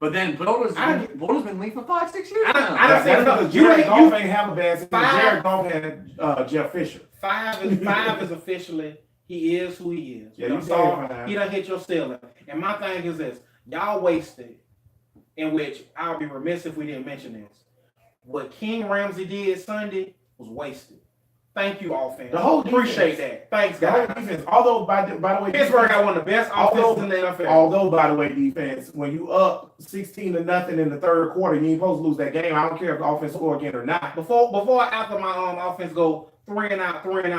C: But then Bortles been in the league for 5-6 years now.
A: I don't say enough.
B: Jared Goff ain't have a bad season. Jared Goff had Jeff Fisher.
A: 5 is officially he is who he is.
B: Yeah, you
A: he done hit your ceiling. And my thing is this: y'all wasted. In which I'll be remiss if we didn't mention this. What King Ramsey did Sunday was wasted. Thank you, offense.
B: The whole
A: appreciate that. Thanks, guys.
B: Defense. Although by the way,
A: Pittsburgh got one of the best offenses in the NFL.
B: Although by the way, defense, when you up 16-0 in the third quarter, you ain't supposed to lose that game. I don't care if the offense score again or not.
A: Before after my offense go 3 and out.
B: What I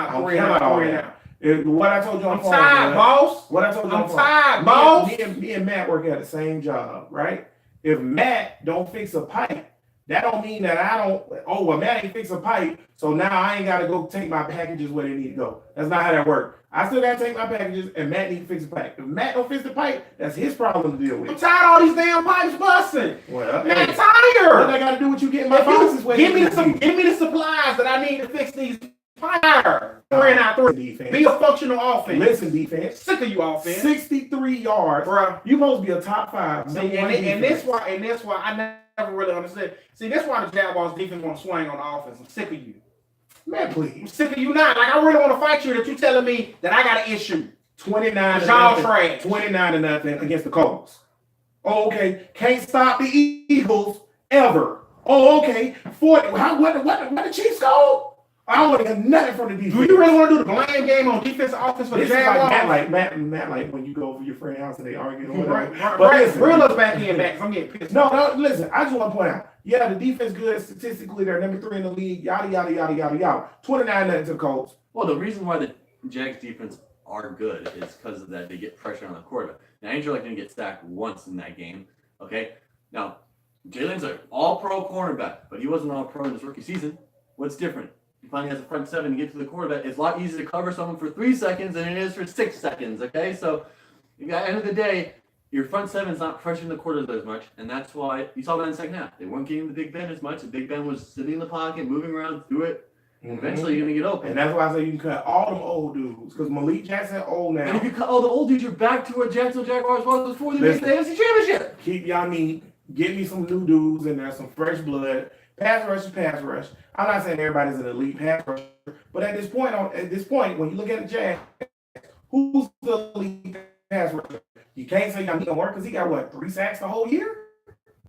B: told you on
A: I'm tired, boss.
B: What I told you
A: I'm tired, boss.
B: Me and Matt work at the same job, right? If Matt don't fix a pipe, that don't mean that I don't. Oh, well, Matt ain't fix a pipe, so now I ain't got to go take my packages where they need to go. That's not how that works. I still got to take my packages, and Matt need to fix a pipe. If Matt don't fix the pipe, that's his problem to deal with.
A: I'm tired of all these damn pipes busting.
B: Well,
A: man,
B: hey,
A: tired.
B: What I got to do with you getting my boxes?
A: Give me the supplies that I need to fix these pipes. 3 and out 3.
B: Defense.
A: Be a functional offense.
B: Listen, defense.
A: Sick of you, offense.
B: 63 yards,
A: bro.
B: You supposed to be a top 5.
A: See, and that's why I never really understood. See, that's why the Jaguars defense want to swing on the offense. I'm sick of you.
B: Man, please.
A: I'm sick of you not. Like, I really want to fight you that you telling me that I got an issue.
B: 29-0 against the Colts. Oh, okay. Can't stop the Eagles ever. Oh, okay. 40. What the Chiefs go? I don't want to get nothing from the defense.
A: Do you really want to do the blame game on defense offense for the Jaguars?
B: Matt, like when you go over your friend's house and they argue or whatever.
A: Right. Reel us back in, because I'm getting pissed.
B: No, listen. I just want to point out. Yeah, the defense good statistically. They're number 3 in the league. Yada yada yada yada yada. 29-0 to the Colts.
C: Well, the reason why the Jags defense are good is because of that they get pressure on the quarterback. Now, Angel didn't get sacked once in that game. Okay. Now, Jalen's an all-pro cornerback, but he wasn't all-pro in his rookie season. What's different? He finally has a front 7 to get to the quarterback. It's a lot easier to cover someone for 3 seconds than it is for 6 seconds, okay? So, at the end of the day, your front 7 is not pressuring the quarterback as much, and that's why you saw that in the second half. They weren't getting the Big Ben as much. The Big Ben was sitting in the pocket, moving around, through it. And eventually, you're going to get open.
B: And that's why I say you can cut all them old dudes, because Malik Jackson old now.
C: And if you cut all the old dudes, you're back to where Jacksonville Jaguars was before they made the AFC Championship.
B: Keep y'all neat. Get me some new dudes in there, some fresh blood. Pass rush is pass rush. I'm not saying everybody's an elite pass rusher, but at this point, when you look at the Jags, who's the elite pass rusher? You can't say y'all need to work because he got 3 sacks the whole year?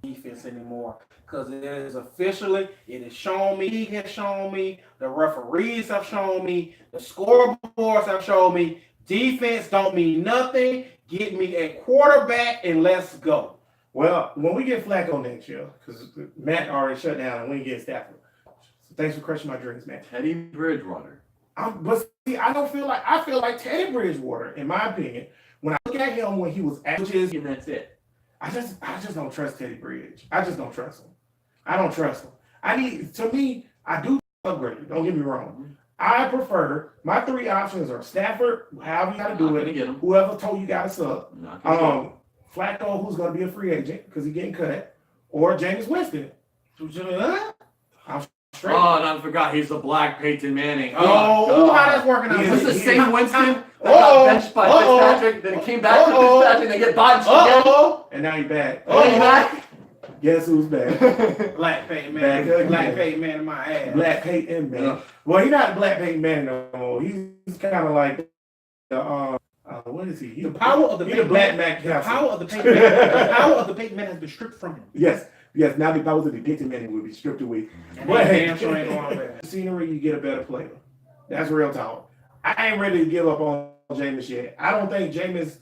A: Defense anymore, because it is officially, it has shown me, he has shown me, the referees have shown me, the scoreboards have shown me, defense don't mean nothing. Get me a quarterback and let's go.
B: Well, when we get Flacco next year, because Matt already shut down and we get Stafford. So thanks for crushing my dreams, man.
C: Teddy Bridgewater.
B: But see, I feel like Teddy Bridgewater, in my opinion, when I look at him when he was
C: and that's it.
B: I just don't trust Teddy Bridge. I just don't trust him. I don't trust him. I do upgrade. Don't get me wrong. I prefer my 3 options are Stafford, however you got to do it. Whoever told you got to suck. Flacco, who's going to be a free agent because he's getting cut, or Jameis Winston. I'm straight.
C: Oh, and I forgot he's the Black Peyton Manning.
A: How that's working out?
C: Is this the same Winston that got benched by Fitzpatrick? Then he came back to Fitzpatrick and they get benched again.
B: And now he's back.
C: Oh, he's back?
B: Guess who's back?
A: Black Peyton Manning. Black Peyton Manning in my ass.
B: Black Peyton Manning. Yeah. Well, he's not Black Peyton Manning no more. He's kind of like the what is he? He's
A: the power of the Peyton
B: Black
A: Manning.
B: Mac.
A: The power of the Peyton Manning. The power of the Peyton Manning has been stripped from him.
B: Yes. Now the powers of the Peyton Manning will be stripped away.
A: But damn sure ain't going back.
B: Scenery, you get a better player. That's real talk. I ain't ready to give up on Jameis yet. I don't think Jameis'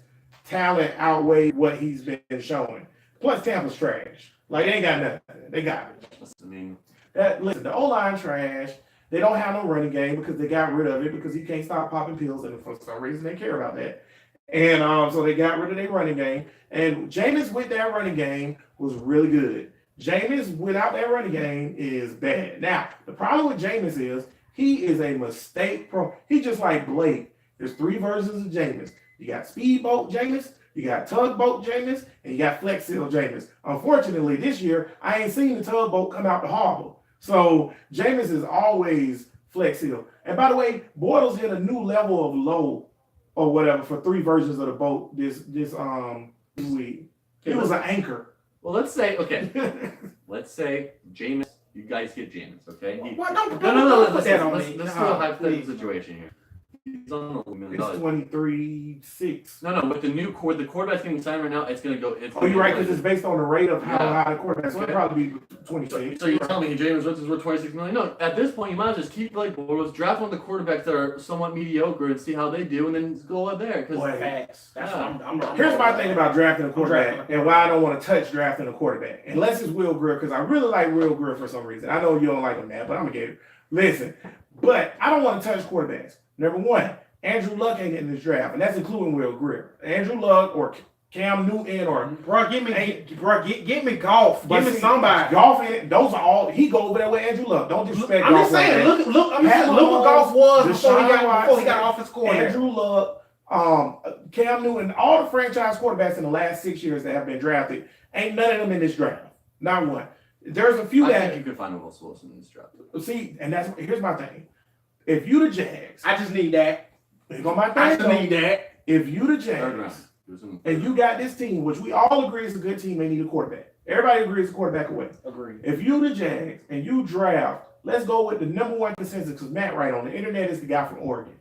B: talent outweighs what he's been showing. Plus, Tampa's trash. Like, they ain't got nothing. They got it. Listen, the O-line trash. They don't have no running game because they got rid of it because he can't stop popping pills, and for some reason they care about that. And so they got rid of their running game. And Jameis with that running game was really good. Jameis without that running game is bad. Now, the problem with Jameis is he is a mistake pro. He's just like Blake. There's 3 versions of Jameis. You got speedboat Jameis, you got tugboat Jameis, and you got flex seal Jameis. Unfortunately, this year, I ain't seen the tugboat come out the harbor. So Jameis is always flex seal. And by the way, Bortles hit a new level of low or whatever for 3 versions of the boat this week. It was an anchor.
C: Well, let's say Jameis. You guys get Jameis, okay?
A: What? Don't
C: No.
A: put that on
C: Let's
A: me.
C: do a
A: Nah,
C: hypothetical
A: please.
C: situation here. He's on $1 million.
B: It's 23-6.
C: No. With the quarterback's getting signed right now, it's gonna go.
B: Oh, you're right, because it's based on the rate of how high the quarterback. So it'll probably be 26.
C: So you're telling me Jameis Winston's worth $26 million? No, at this point you might as well just keep Blake Bortles, draft one of the quarterbacks that are somewhat mediocre, and see how they do, and then go up there. Because
A: Facts. That's what I'm
B: Here's my thing about drafting a quarterback and why I don't want to touch drafting a quarterback. Unless it's Will Grier, because I really like Will Grier for some reason. I know you don't like him, man, but I'm going to get it. Listen, but I don't want to touch quarterbacks. Number one, Andrew Luck ain't in this draft, and that's including Will Grier. Andrew Luck or Cam Newton or
A: get me golf. Give me somebody.
B: Golf, those are all. He go over there with Andrew Luck. Don't disrespect
A: I'm
B: golf.
A: just saying.
B: Like
A: Look what golf was before he got offense coordinator.
B: Andrew Luck, Cam Newton, all the franchise quarterbacks in the last 6 years that have been drafted, ain't none of them in this draft. Not one. There's a few
C: I
B: that
C: think you could find a Russell Wilson in this draft.
B: see, and here's my thing. If you the Jags,
A: I just need that.
B: here go my
A: I
B: thing.
A: just need that.
B: If you the
C: Third round.
B: Jags, and you got this team, which we all agree is a good team, they need a quarterback. Everybody agrees a quarterback away.
A: Agreed.
B: If you the Jags and you draft, let's go with the number one consensus because Matt Wright on the internet is the guy from Oregon.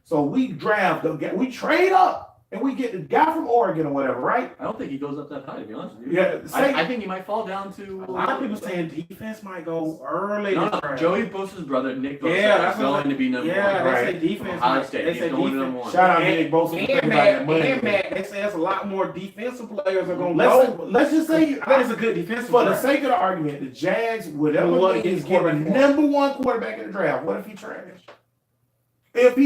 B: So we draft, we trade up and we get the guy from Oregon or whatever, right?
C: I don't think he goes up that high, to be honest with you.
B: Yeah,
C: I think he might fall down to.
A: A lot of people saying defense might go early.
C: No, Joey Bosa's brother, Nick Bosa,
A: that's
C: is going to be number one.
A: Yeah,
B: Right.
A: they say defense.
C: Ohio State,
A: They
C: he's
A: say
C: going to
A: defense.
C: number one.
B: Shout out to Nick Bosa.
A: And Matt, they say there's a lot more defensive players are going to go.
B: Let's just say,
A: I think it's a good defensive
B: for the
A: draft.
B: sake of the argument, the Jags would
A: Well,
B: ever
A: what
B: think
A: if
B: is
A: he's
B: getting
A: quarterback?
B: number one quarterback in the draft. What if he trash? If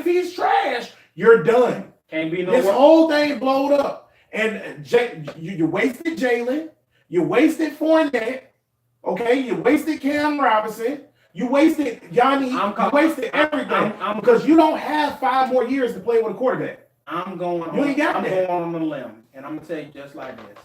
B: he's trash, you're done.
A: Can't be no
B: This
A: worse.
B: whole thing blowed up. And you wasted Jalen. You wasted Fournette. Okay? You wasted Cam Robinson. You wasted Yanni. You wasted everything. Because you don't have 5 more years to play with a quarterback.
A: I'm going on a limb, and I'm gonna tell you just like this.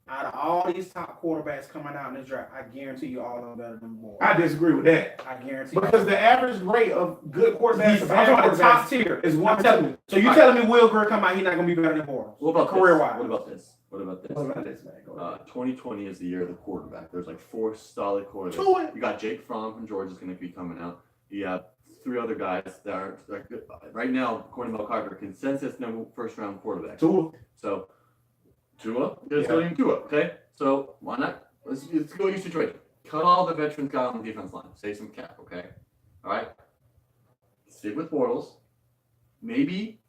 A: Out of all these top quarterbacks coming out in this draft, I guarantee you all of them better than Boyd.
B: I disagree with that.
A: I guarantee
B: Because the average rate of good quarterbacks
A: I'm talking about the top tier.
B: is
A: I'm
B: 1
A: telling you. So you telling me Will Grier come out, he's not gonna be better than Boyd?
C: What about
A: career-wise?
C: What about this? What about this?
B: man? Go ahead.
C: 2020 is the year of the quarterback. There's like 4 solid quarterbacks.
A: To it.
C: You got Jake Fromm from Georgia is going to be coming out. You have 3 other guys that are good. Right now, according to Mel Kiper, consensus number first round quarterback.
B: Tua.
C: So Tua, let's go in Tua. Okay, so why not? Let's go your situation. Cut all the veterans guys on the defense line. Save some cap. Okay, all right. Stick with Bortles. Maybe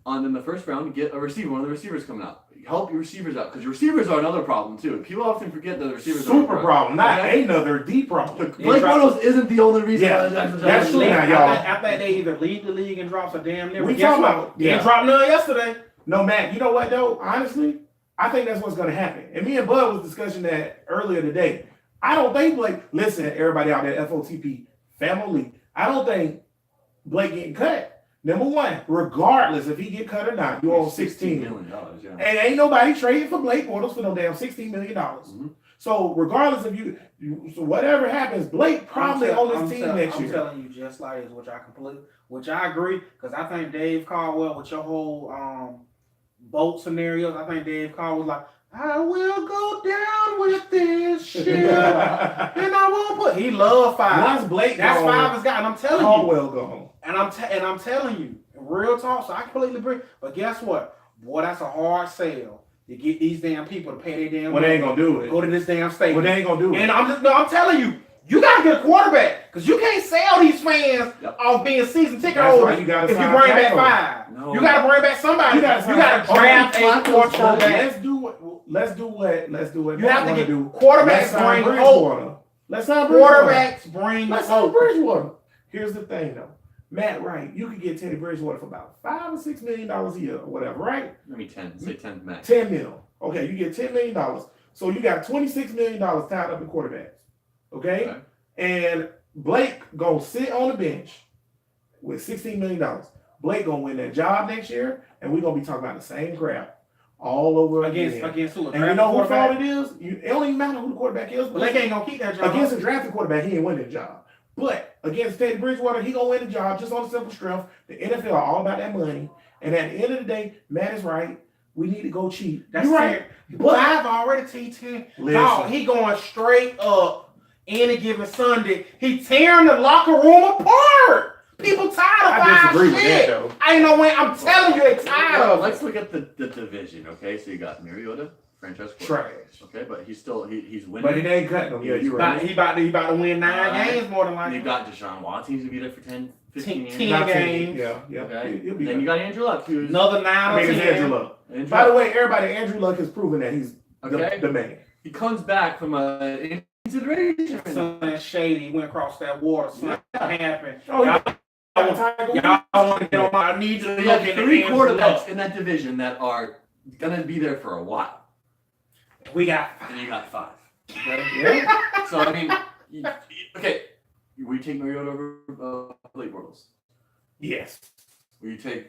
C: in the first round, get a receiver. One of the receivers coming out. Help your receivers out because your receivers are another problem too. People often forget that the receivers are
B: Super problem, not another deep problem.
C: Blake Bortles isn't the only reason.
B: Yeah, that's true now, y'all.
A: I think they either lead the league and drops a damn near.
B: We talking about
A: They dropped none yesterday.
B: No, Matt. You know what though? Honestly, I think that's what's going to happen. And me and Bud was discussing that earlier today. I don't think Blake. Listen, everybody out there, FOTP family. I don't think Blake getting cut. Number one, regardless if he get cut or not, you owe $16
C: million. Yeah.
B: And ain't nobody trading for Blake Bortles for no damn $16 million.
C: Mm-hmm.
B: So regardless of so whatever happens, Blake probably on this team next year.
A: I'm telling you, just like this, which I agree, because I think Dave Caldwell with your whole boat scenarios, I think Dave Caldwell was like, I will go down with this ship, and I won't put. He loved 5.
B: Once Blake
A: That's
B: gone,
A: 5 is gone. I'm telling
B: Caldwell gone.
A: And I'm telling you, real talk. So I completely agree. But guess what? Boy, that's a hard sell to get these damn people to pay their damn.
B: Well, they ain't gonna do it.
A: Go to this damn stadium.
B: Well, they ain't gonna do it.
A: And I'm telling you, you gotta get a quarterback because you can't sell these fans off being season ticket holders if you bring back 5.
C: No.
A: You gotta bring back somebody. You gotta draft a quarterback.
B: Let's do what
A: You have to get
B: do.
A: quarterbacks bring hope.
B: Let's not
A: Quarterbacks bring hope.
B: Bridgewater. Here's the thing though. Matt Wright, you could get Teddy Bridgewater for about $5 or $6 million a year or whatever, right?
C: I mean 10. Say 10 max.
B: 10 mil. Okay, you get $10 million. So you got $26 million tied up in quarterbacks. Okay? And Blake gonna sit on the bench with $16 million. Blake gonna win that job next year, and we're gonna be talking about the same crap all over
A: against
B: who?
A: who?
B: And you know who fault it is? It don't even matter who the quarterback is.
A: Blake ain't gonna keep that job.
B: Against a drafted quarterback, he ain't winning the job. But against Teddy Bridgewater, he gonna win the job just on the simple strength. The NFL are all about that money. And at the end of the day, Matt is right. We need to go cheap.
A: That's
B: You're right. But
A: I've already T10.
B: listen,
A: Dog, he going straight up any given Sunday. He tearing the locker room apart. People tired of
B: I
A: five
B: disagree with that
A: shit.
B: though.
A: I ain't know when. I'm telling you, they tired of it.
C: Let's look at the division, okay? So you got Mariota, franchise quarterback.
B: Trash.
C: Okay, but he's still he's winning.
B: But it ain't cutting them. Yeah, you're right.
A: He about to win 9
C: Alright.
A: games more than
C: And
A: likely.
C: you've got Deshaun Watson. He's gonna be there for 10, 15 years.
A: 10
B: Not
A: games.
B: Yeah.
C: Okay.
B: He'll be
C: Then
B: good.
C: you got Andrew Luck, who's
A: Another 9
B: I
A: or
B: mean, it's
A: 10.
B: Andrew Luck.
C: Andrew
B: By the
C: Luck.
B: way, everybody, Andrew Luck has proven that he's
C: Okay.
B: the man.
C: He comes back from a consideration.
A: Something shady went across that water. Something happened.
B: Oh,
A: Y'all
B: yeah.
A: want to get on my. I need to
C: So
A: look
C: you have
A: at the
C: 3
A: Andrew
C: quarterbacks
A: Luck.
C: in that division that are gonna be there for a while,
A: We got.
C: and you got 5. Okay.
B: Yeah.
C: So I mean, okay, will you take Mariota over Blake Bortles?
B: Yes.
C: Will you take?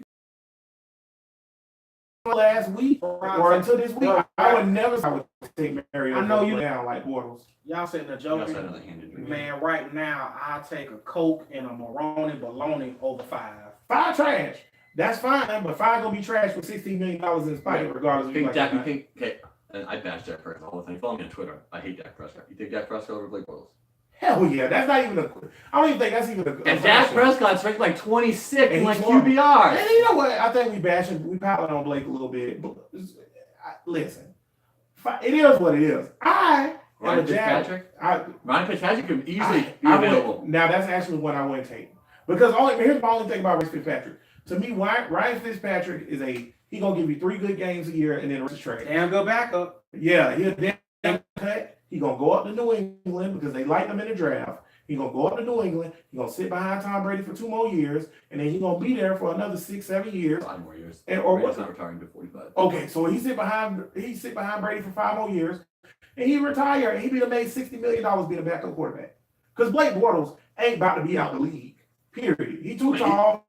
B: Last week or until this week, I would never take Mariota.
A: I know you-
B: down like Bortles.
A: Y'all saying the
C: You also
A: joke.
C: had another hand injury.
A: Man, right now I'll take a Coke and a Maroni bologna over 5.
B: 5 trash. That's fine, but 5 gonna be trash with $16 million in spite, regardless of
C: You think
B: like
C: Dak?
B: it or
C: You
B: not.
C: think? Okay, and I bash Dak Prescott all the time. Follow me on Twitter. I hate Dak Prescott. You think Dak Prescott over Blake Bortles?
B: Hell yeah, that's not even a. I don't even think that's even a.
C: And Dak Prescott's ranked like 26
B: And
C: in like
B: he's horrible.
C: QBR.
B: And you know what? I think we piling on Blake a little bit. But listen, it is what it is. I am
C: Ryan
B: a Jag.
C: Fitzpatrick. Ryan Fitzpatrick could easily be
B: I
C: available.
B: would, now that's actually what I wouldn't take because here's my only thing about Ryan Fitzpatrick. To me, Ryan Fitzpatrick is he gonna give you 3 good games a year and then the rest is trash.
A: Damn good backup.
B: Yeah, he'll damn cut. He gonna go up to New England because they like him in the draft. He gonna go up to New England. He gonna sit behind Tom Brady for 2 more years, and then he gonna be there for another 6, 7 years.
C: 5 more years.
B: Or
C: Brady's
B: what?
C: not retiring to 45.
B: Okay, so he sit behind Brady for 5 more years, and he retire, and he be made $60 million being a backup quarterback. Because Blake Bortles ain't about to be out the league. Period. He too tall,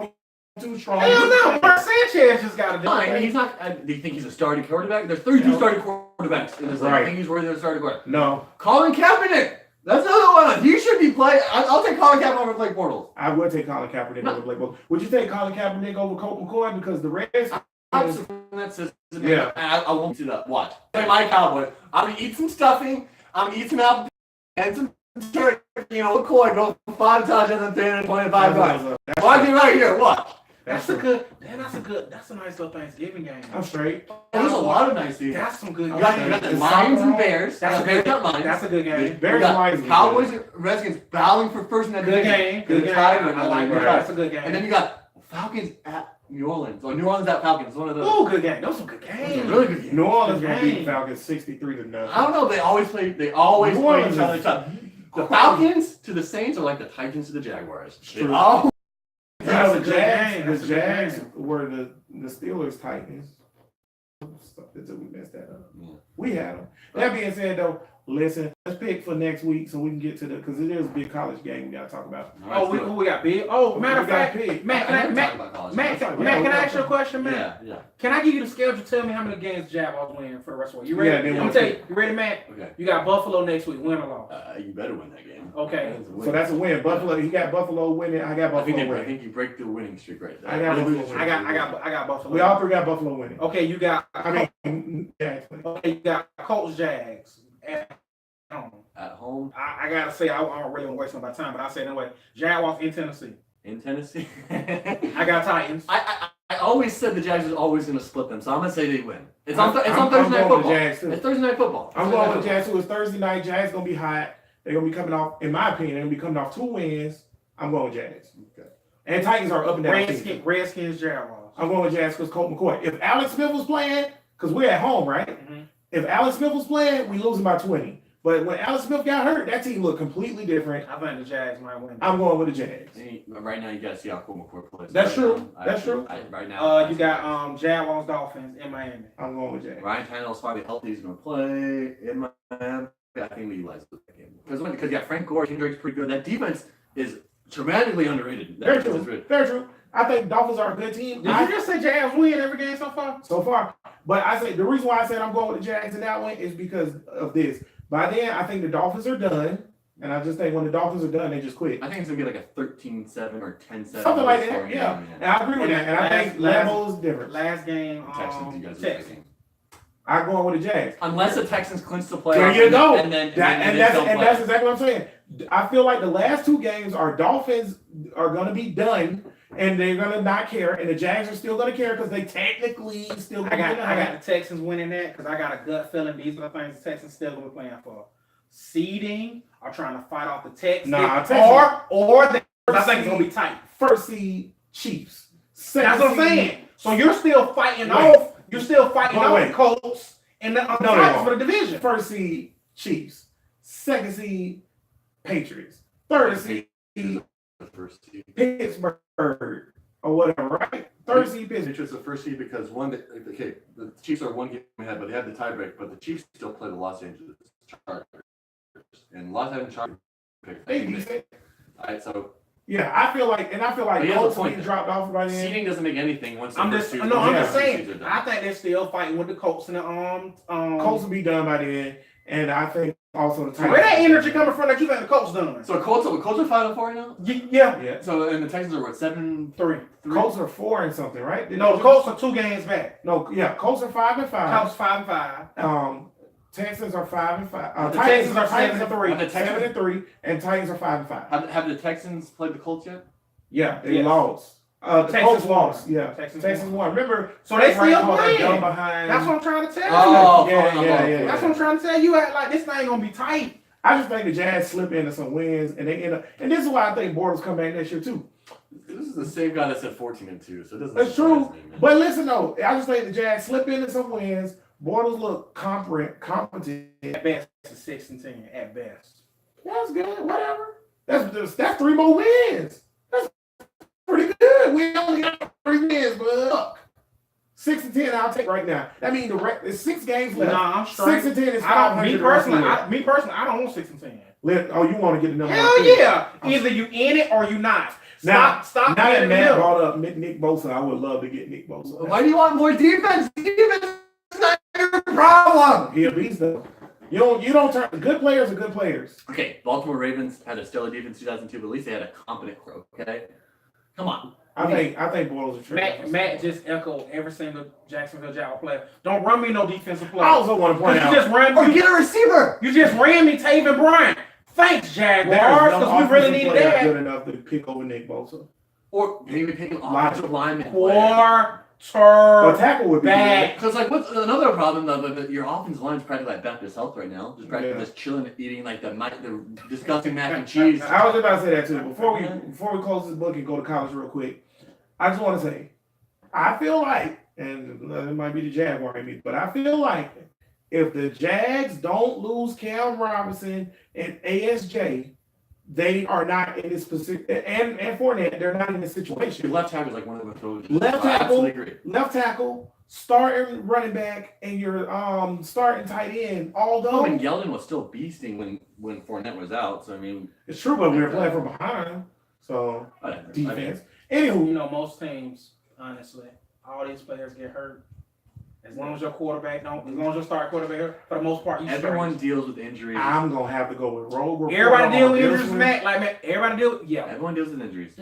B: too strong.
A: Hell no, Mark Sanchez just got to do
C: Fine,
A: it.
C: he's not. Do you think he's a starting quarterback? There's 32
B: No.
C: starting quarterbacks in this league.
B: Right.
C: I think he's worthy of a starting quarterback.
B: No,
C: Colin Kaepernick. That's another one. He should be playing. I'll take Colin Kaepernick over Blake Bortles.
B: I would take Colin Kaepernick over Blake Bortles. Would you take Colin Kaepernick over Colt McCoy because the Reds?
C: That's just,
B: Yeah.
C: I won't do that. Watch. Play my Cowboy. I'm gonna eat some stuffing. I'm gonna eat some apple and some turkey. McCoy go 5 touchdowns and 325 yards. Watch it right here. Watch.
A: That's a good. Damn, that's a nice little Thanksgiving game.
B: I'm straight.
C: There's a lot of nice teams.
A: That's some good.
C: You got
A: games.
C: the Lions and Bears.
A: That's a
C: Bears
A: good.
C: got Lions.
A: That's a good game.
C: You
B: Bears
C: got
B: Lions is
C: Cowboys and Redskins battling for first in that
A: Good
C: division.
A: game. Good game.
C: Tied
A: I
C: with
A: like that.
C: Right.
A: That's a good game.
C: And then you got Falcons at New Orleans. Or New Orleans at Falcons. One of those.
A: Oh, good game. Those some good
C: Those are
A: games.
C: really good games.
B: New Orleans
A: Good
B: gonna beat the
A: game.
B: Falcons 63 to nothing.
C: I don't know. They always play. They always
B: New
C: play
B: Orleans
C: each other
B: is-
C: tough. The Falcons to the Saints are like the Titans to the Jaguars. They
B: True.
C: all
B: You
A: That's
B: know,
A: a
B: the
A: good
B: Jags,
A: game.
B: the
A: That's a good
B: Jags
A: game.
B: were the Steelers Titans. Until we messed that up.
C: Yeah.
B: We had them. That being said, though, listen, let's pick for next week so we can get to because it is a big college game we got to talk about.
A: Oh, who we got? Big. Oh, matter of
B: We got
A: fact,
B: big.
A: Matt, can I ask you a question, Matt?
C: Yeah.
A: Can I give you the schedule? Tell me how many games Jaguars win for the rest of the way. You ready?
B: Yeah, then
A: I'm
B: we'll
A: gonna tell you. You ready, Matt?
C: Okay.
A: You got Buffalo next week. Win or loss?
C: You better win that game.
A: Okay.
C: That's a win.
B: So that's a win. Buffalo, he got Buffalo winning. I got
C: I think,
B: Buffalo
C: I
B: winning.
C: think you break the winning streak right there.
B: I got
C: Really
B: Buffalo
C: losing
B: winning.
C: streak.
A: I got Buffalo.
B: We all 3 got Buffalo winning.
A: Okay, you got.
B: I mean, Jags winning.
A: Okay, you got Colts, Jags. At home.
C: At home
A: I gotta say, I don't really want to waste my time, but I say it anyway. Jaguars in Tennessee.
C: in Tennessee.
A: I got Titans.
C: I always said the Jags was always going to split them, so I'm going to say they win. It's on Thursday
B: I'm
C: night
B: going with
C: football.
B: Jags, too.
C: It's Thursday night football.
B: I'm going with Jags too. It's Thursday night. Jags gonna be hot. They're gonna be coming off, in my opinion, they're gonna be coming off 2 wins. I'm going with Jags.
C: Okay.
B: And Titans are up and down.
A: Redskins, Jaguars.
B: I'm going with Jags because Colt McCoy. If Alex Smith was playing, because we're at home, right?
A: Mm-hmm.
B: If Alex Smith was playing, we losing by 20. But when Alex Smith got hurt, that team looked completely different.
A: I think the Jags might win.
B: I'm going with the Jags.
C: Right now, you got to see how Colt McCoy plays.
B: That's
C: right
B: true.
C: now.
B: That's true.
C: Right now.
A: You got Jaguars, Dolphins in Miami.
B: I'm going with Jags.
C: Ryan Tannehill's probably healthy. He's going to play in Miami. I think we utilize that game because you got Frank Gore, Drake's pretty good. That defense is tremendous underrated. That
B: Very
C: defense
B: true.
C: is really-
B: Very true. I think Dolphins are a good team.
A: Did you just say Jags win every game so far?
B: So far. But I say the reason why I said I'm going with the Jags in that one is because of this. By then, I think the Dolphins are done. And I just think when the Dolphins are done, they just quit.
C: I think it's gonna be like a 13-7 or 10-7.
B: Something like that, yeah. And I agree with that. And I think level is different.
A: Last game,
C: Texans, you guys are
A: Texans.
C: picking.
B: I'm going with the Jags.
C: Unless the Texans clinch the playoffs.
B: There you go.
C: And then
B: That's exactly what I'm saying. I feel like the last two games are Dolphins are going to be done, and they're going to not care, and the Jags are still going to care because they technically still.
A: I got the Texans winning that because I got a gut feeling these are the things the Texans still going to be playing for. Seeding or trying to fight off the Texans, or I think it's going to be tight.
B: First seed Chiefs.
A: That's what I'm saying. So you're still fighting off. You're still fighting off the Colts and the Titans for the division.
B: First seed Chiefs. Second seed Patriots. Third seed Pittsburgh or whatever, right? Third seed Pittsburgh.
C: Patriots the first seed because the Chiefs are one game ahead, but they had the tiebreak. But the Chiefs still play the Los Angeles Chargers, and Los Angeles Chargers picked.
B: They decent.
C: All right, so.
B: Yeah, I feel like Colts will be dropped off by the end.
C: Seeding doesn't make anything once.
A: I'm just saying. I think they're still fighting with the Colts and the
B: Colts will be done by the end, and I think also the Titans.
A: Where that energy coming from that you think the Colts done?
C: So Colts are 5-4 now.
A: Yeah.
C: So and the Texans are what 7-3.
B: Colts are 4 and something, right?
A: No, the Colts are 2 games back.
B: No, yeah, Colts are 5-5.
A: Colts 5-5.
B: Texans are 5-5.
A: Texans are
B: 7-3. 7-3, and Titans are 5-5.
C: Have the Texans played the Colts yet?
B: Yeah, they lost. The Colts lost. Yeah, Texans won. Remember,
A: so they still playing. That's what I'm trying to tell you.
B: Yeah.
A: That's what I'm trying to tell you. Act like this thing gonna be tight.
B: I just think the Jazz slip into some wins, and they end up. And this is why I think Bortles come back next year too.
C: This is the same guy that said 14-2, so it doesn't.
B: That's true. But listen though, I just think the Jazz slip into some wins. Bortles look competent.
A: At best, it's 6-10. At best.
B: That's good. Whatever. That's 3 more wins. That's pretty good. We only got 3 wins, but look. 6-10, I'll take right now. That means there's 6 games left.
A: Nah, I'm straight.
B: 6-10 is 500.
A: Me personally, I don't want 6-10.
B: You want to get the number?
A: Hell yeah! Either you in it or you not. Stop.
B: Now that Matt brought up Nick Bosa, I would love to get Nick Bosa.
C: Why do you want more defense? Defense is not your problem.
B: He a beast though. You don't turn. Good players are good players.
C: Okay, Baltimore Ravens had a stellar defense in 2002, but at least they had a competent crew. Okay, come on.
B: I think Bortles are tricky.
A: Matt just echoed every single Jacksonville Jaguar player. Don't run me no defensive player.
B: I also want to point out.
C: Get a receiver.
A: You just ran me Taven Bryan. Thanks, Jaguars, because we really needed that.
B: Good enough to pick over Nick Bosa.
C: Or maybe pick an offensive lineman.
B: Tackle would be
A: back.
C: Because what's another problem though? That your offensive line is practically like Baptist Health right now, just chilling, eating like the disgusting mac and cheese.
B: I was about to say that too. Before we close this book and go to college real quick, I just want to say, I feel like, and it might be the Jaguar in me, but I feel like if the Jags don't lose Cam Robinson and ASJ, they are not in this specific, and Fournette, they're not in this situation.
C: Your left tackle is like one of those.
B: Left tackle, starting running back, and your starting tight end. Although
C: Yeldon was still beasting when Fournette was out, so I mean,
B: it's true, but we were playing from behind, so defense. Anywho,
A: most teams, honestly, all these players get hurt. As long as your quarterback as long as your starting quarterback, for the most part,
C: everyone deals with injuries.
B: I'm gonna have to go with Rogue Reporter.
A: Everybody deals with injuries, Matt. Everybody deals. Yeah.
C: Everyone deals with injuries.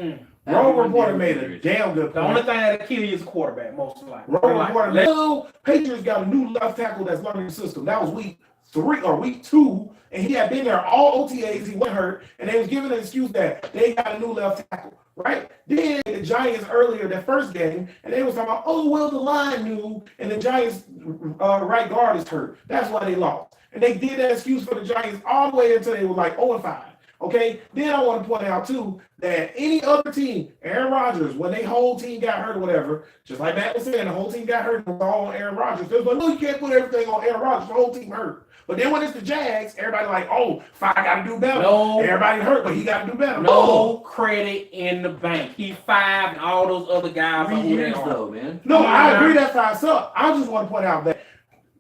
B: Rogue Reporter made a damn good point.
A: The only thing that'll kill you is a quarterback, most likely.
B: Rogue Reporter. Patriots got a new left tackle that's learning the system. That was week 3 or week 2, and he had been there all OTAs. He wasn't hurt, and they was giving an excuse that they got a new left tackle. Right? Then the Giants earlier, that first game, and they was talking about, the line knew, and the Giants' right guard is hurt. That's why they lost. And they did that excuse for the Giants all the way until they were like 0-5. Okay? Then I want to point out, too, that any other team, Aaron Rodgers, when their whole team got hurt or whatever, just like Matt was saying, the whole team got hurt, it was all on Aaron Rodgers. They was like, no, you can't put everything on Aaron Rodgers. The whole team hurt. But then when it's the Jags, everybody like, Fi got to do better. No, everybody hurt, but he got to do better.
A: No credit in the bank. He 5 and all those other guys.
C: 3 years though, man.
B: No, I agree that 5 sucks. I just want to point out that,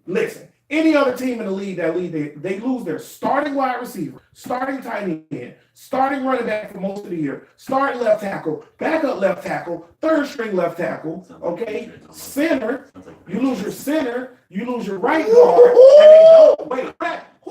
B: listen, any other team in the league they lose their starting wide receiver, starting tight end, starting running back for most of the year, starting left tackle, backup left tackle, third string left tackle, okay, center. You lose your center, you lose your right guard, and they don't. Wait,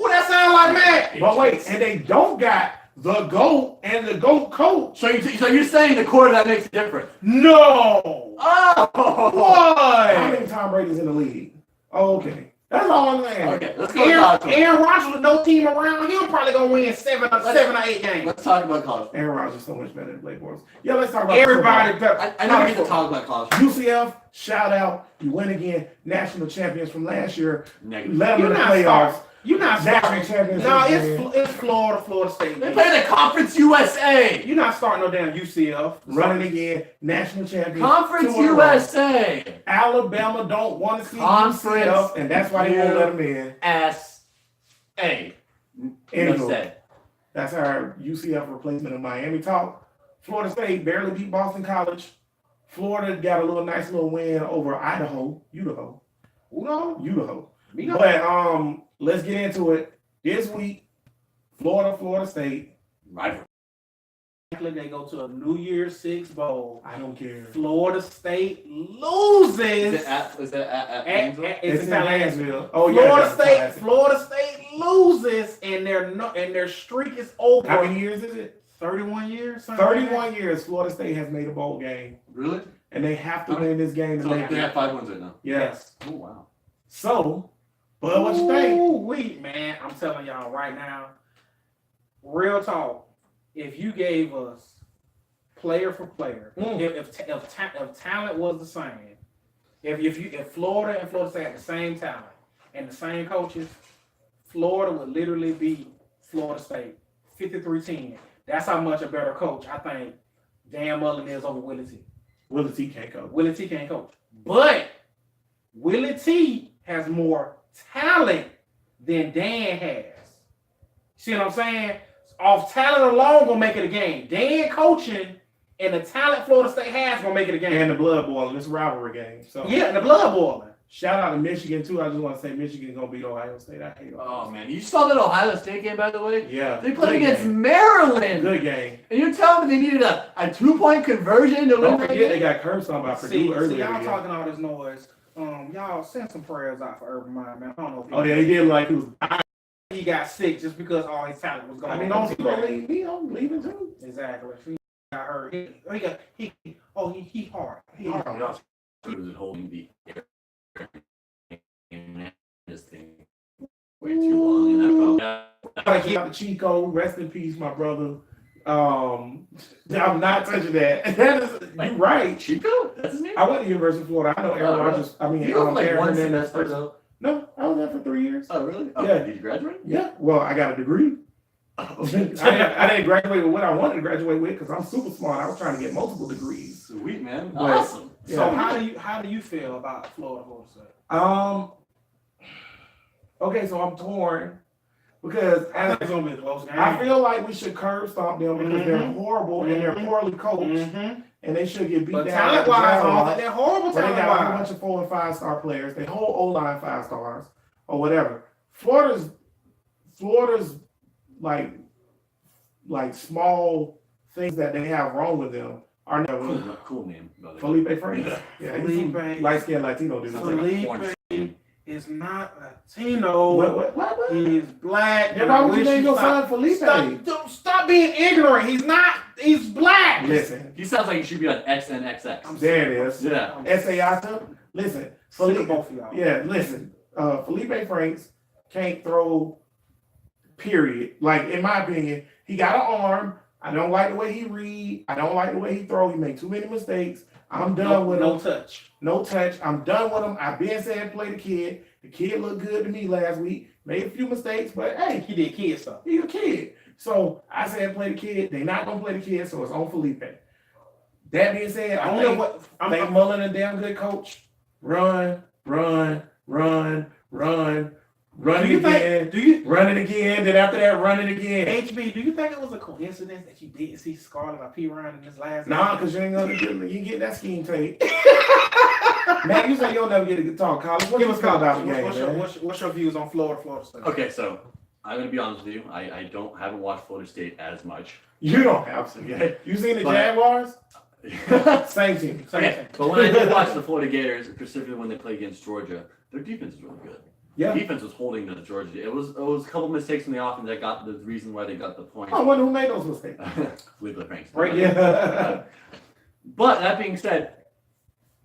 A: Who that sound like, man?
B: But wait, and they don't got the GOAT and the GOAT coach.
C: So you're saying the quarterback makes a difference?
B: No.
C: Oh,
B: What? How many Tom Brady's in the league? Oh, okay. That's all I'm saying.
C: Okay, let's go.
A: Aaron Rodgers with no team around him probably gonna win seven or 8 games.
C: Let's talk about college.
B: Aaron Rodgers is so much better than Blake Bortles. Yeah, let's talk about
A: Everybody.
C: I never get to talk about college.
B: UCF, shout out. You win again. National champions from last year.
C: Negative.
B: Led them
A: You're
B: in the
A: not
B: playoffs.
A: You're not
B: National
A: starting.
B: championship.
A: No, it's Florida State.
C: They play the Conference USA.
A: You're not starting no damn UCF.
B: Running again. National champions.
C: Conference
B: 2 in a row.
C: USA.
B: Alabama don't want to see
C: Conference
B: UCF, and that's why they won't let them in.
C: USA.
B: Anyway, that's our UCF replacement of Miami talk. Florida State barely beat Boston College. Florida got a nice little win over Idaho. Idaho. But let's get into it. This week, Florida State.
C: Right.
A: They go to a New Year's Six bowl.
B: I don't care.
A: Florida State loses.
C: Is that at Gainesville?
A: It's in
B: Lansville.
A: Florida State loses, and their streak is over.
B: How many years is it?
A: 31 years.
B: 31 years. Florida State has made a bowl game,
C: Really?
B: and they have to win this game.
C: So they have 5 wins right now.
B: Yes.
C: Oh wow.
B: So, but what you think?
A: Wait, man, I'm telling y'all right now, real talk. If you gave us player for player, if talent was the same, if Florida and Florida State had the same talent and the same coaches, Florida would literally beat Florida State 53-10. That's how much a better coach I think Dan Mullen is over Willie T.
B: Willie T can't coach.
A: Willie T can't coach, but Willie T has more talent than Dan has. See what I'm saying? Off talent alone gonna make it a game. Dan coaching and the talent Florida State has gonna make it a game.
B: And the blood boiling. It's a rivalry game. So
A: yeah, and the blood boiling.
B: Shout out to Michigan too. I just want to say Michigan gonna beat Ohio State. I hate Ohio
C: Oh man, you saw that Ohio State game by the way?
B: Yeah.
C: They played against Maryland.
B: Good game.
C: And you're telling me they needed a 2-point conversion to
B: Don't
C: win
B: forget they got cursed on by Purdue earlier.
A: See, y'all
B: in the year.
A: talking all this noise. Y'all send some prayers out for Urban Meyer, man. I don't know if
B: Oh yeah, he did like
A: he got sick just because all his talent was gone.
B: I mean, don't leave me. I'm leaving too.
A: Exactly. He got hurt. He hard. He hard.
C: He was holding the this thing way too long in that
B: Gotta keep out the Chico. Rest in peace, my brother. I'm not touching that. That is, you're right.
C: Chico? That's his name?
B: I went to University of Florida. I know Aaron Rodgers. I mean,
C: You were like
B: Aaron
C: one
B: Hernandez.
C: semester though.
B: No, I was there for 3 years.
C: Oh really? Oh,
B: Yeah.
C: Did you graduate?
B: Yeah. Well, I got a degree. I didn't graduate with what I wanted to graduate with because I'm super smart. I was trying to get multiple degrees.
C: Sweet man.
B: But-
C: Awesome.
B: Yeah.
A: So how do you feel about Florida State?
B: Okay, so I'm torn because
A: I think it's gonna be a close game.
B: I feel like we should curb stomp them because they're horrible and they're poorly coached and they should get beat
A: But
B: down.
A: talent wise, I don't think they're horrible
B: But they
A: talent
B: got a whole
A: wise.
B: bunch of 4 and 5 star players. They whole O-line 5 stars or whatever. Florida's like small things that they have wrong with them are never.
C: Cool name. By the way.
B: Felipe Franks. Yeah, he's
A: Felipe.
B: some light-skinned Latino dude.
A: Felipe is not Latino.
B: What?
A: He's black.
B: Yeah, why would you name your son Felipe?
A: Stop being ignorant. He's not. He's black.
B: Listen,
C: He sounds like he should be on XNXX.
B: there it is.
C: Yeah.
B: Sayata. Listen,
A: Sick of both of y'all.
B: Yeah, listen. Felipe Franks can't throw. Period. Like in my opinion, he got an arm. I don't like the way he read. I don't like the way he throw. He made too many mistakes. I'm done with him.
A: No touch.
B: No touch. I'm done with him. I've been saying play the kid. The kid looked good to me last week. Made a few mistakes, but hey,
A: He did kid stuff.
B: he's a kid. So I said play the kid. They not gonna play the kid, so it's on Felipe. That being said,
A: I
B: I
A: don't know
B: think,
A: what.
B: I think Mullen a damn good coach. Run
A: Do you
B: again.
A: think? Do you?
B: Run it again. Then after that, run it again.
A: HB, do you think it was a coincidence that you didn't see Scarlett or P. Ryan in this last?
B: Nah,
A: game?
B: because you ain't gonna get you get that scheme tape. Man, you say you'll never get a talk, College. What
A: Give
B: you
A: us
B: call about the
A: what's
B: game,
A: your,
B: man?
A: what's your views on Florida State?
C: Okay, so I'm gonna be honest with you. I haven't watched Florida State as much.
B: You don't have to. Yeah. You seen the
C: But-
B: Jaguars?
C: Okay,
B: Same team. Same team.
C: but when I did watch the Florida Gators, specifically when they play against Georgia, their defense is really good.
B: Yeah.
C: The defense was holding the Georgia. It was a couple mistakes in the offense that got the reason why they got the point.
B: I wonder who made those mistakes.
C: Felipe Franks.
A: Right.
B: Yeah.
C: But that being said,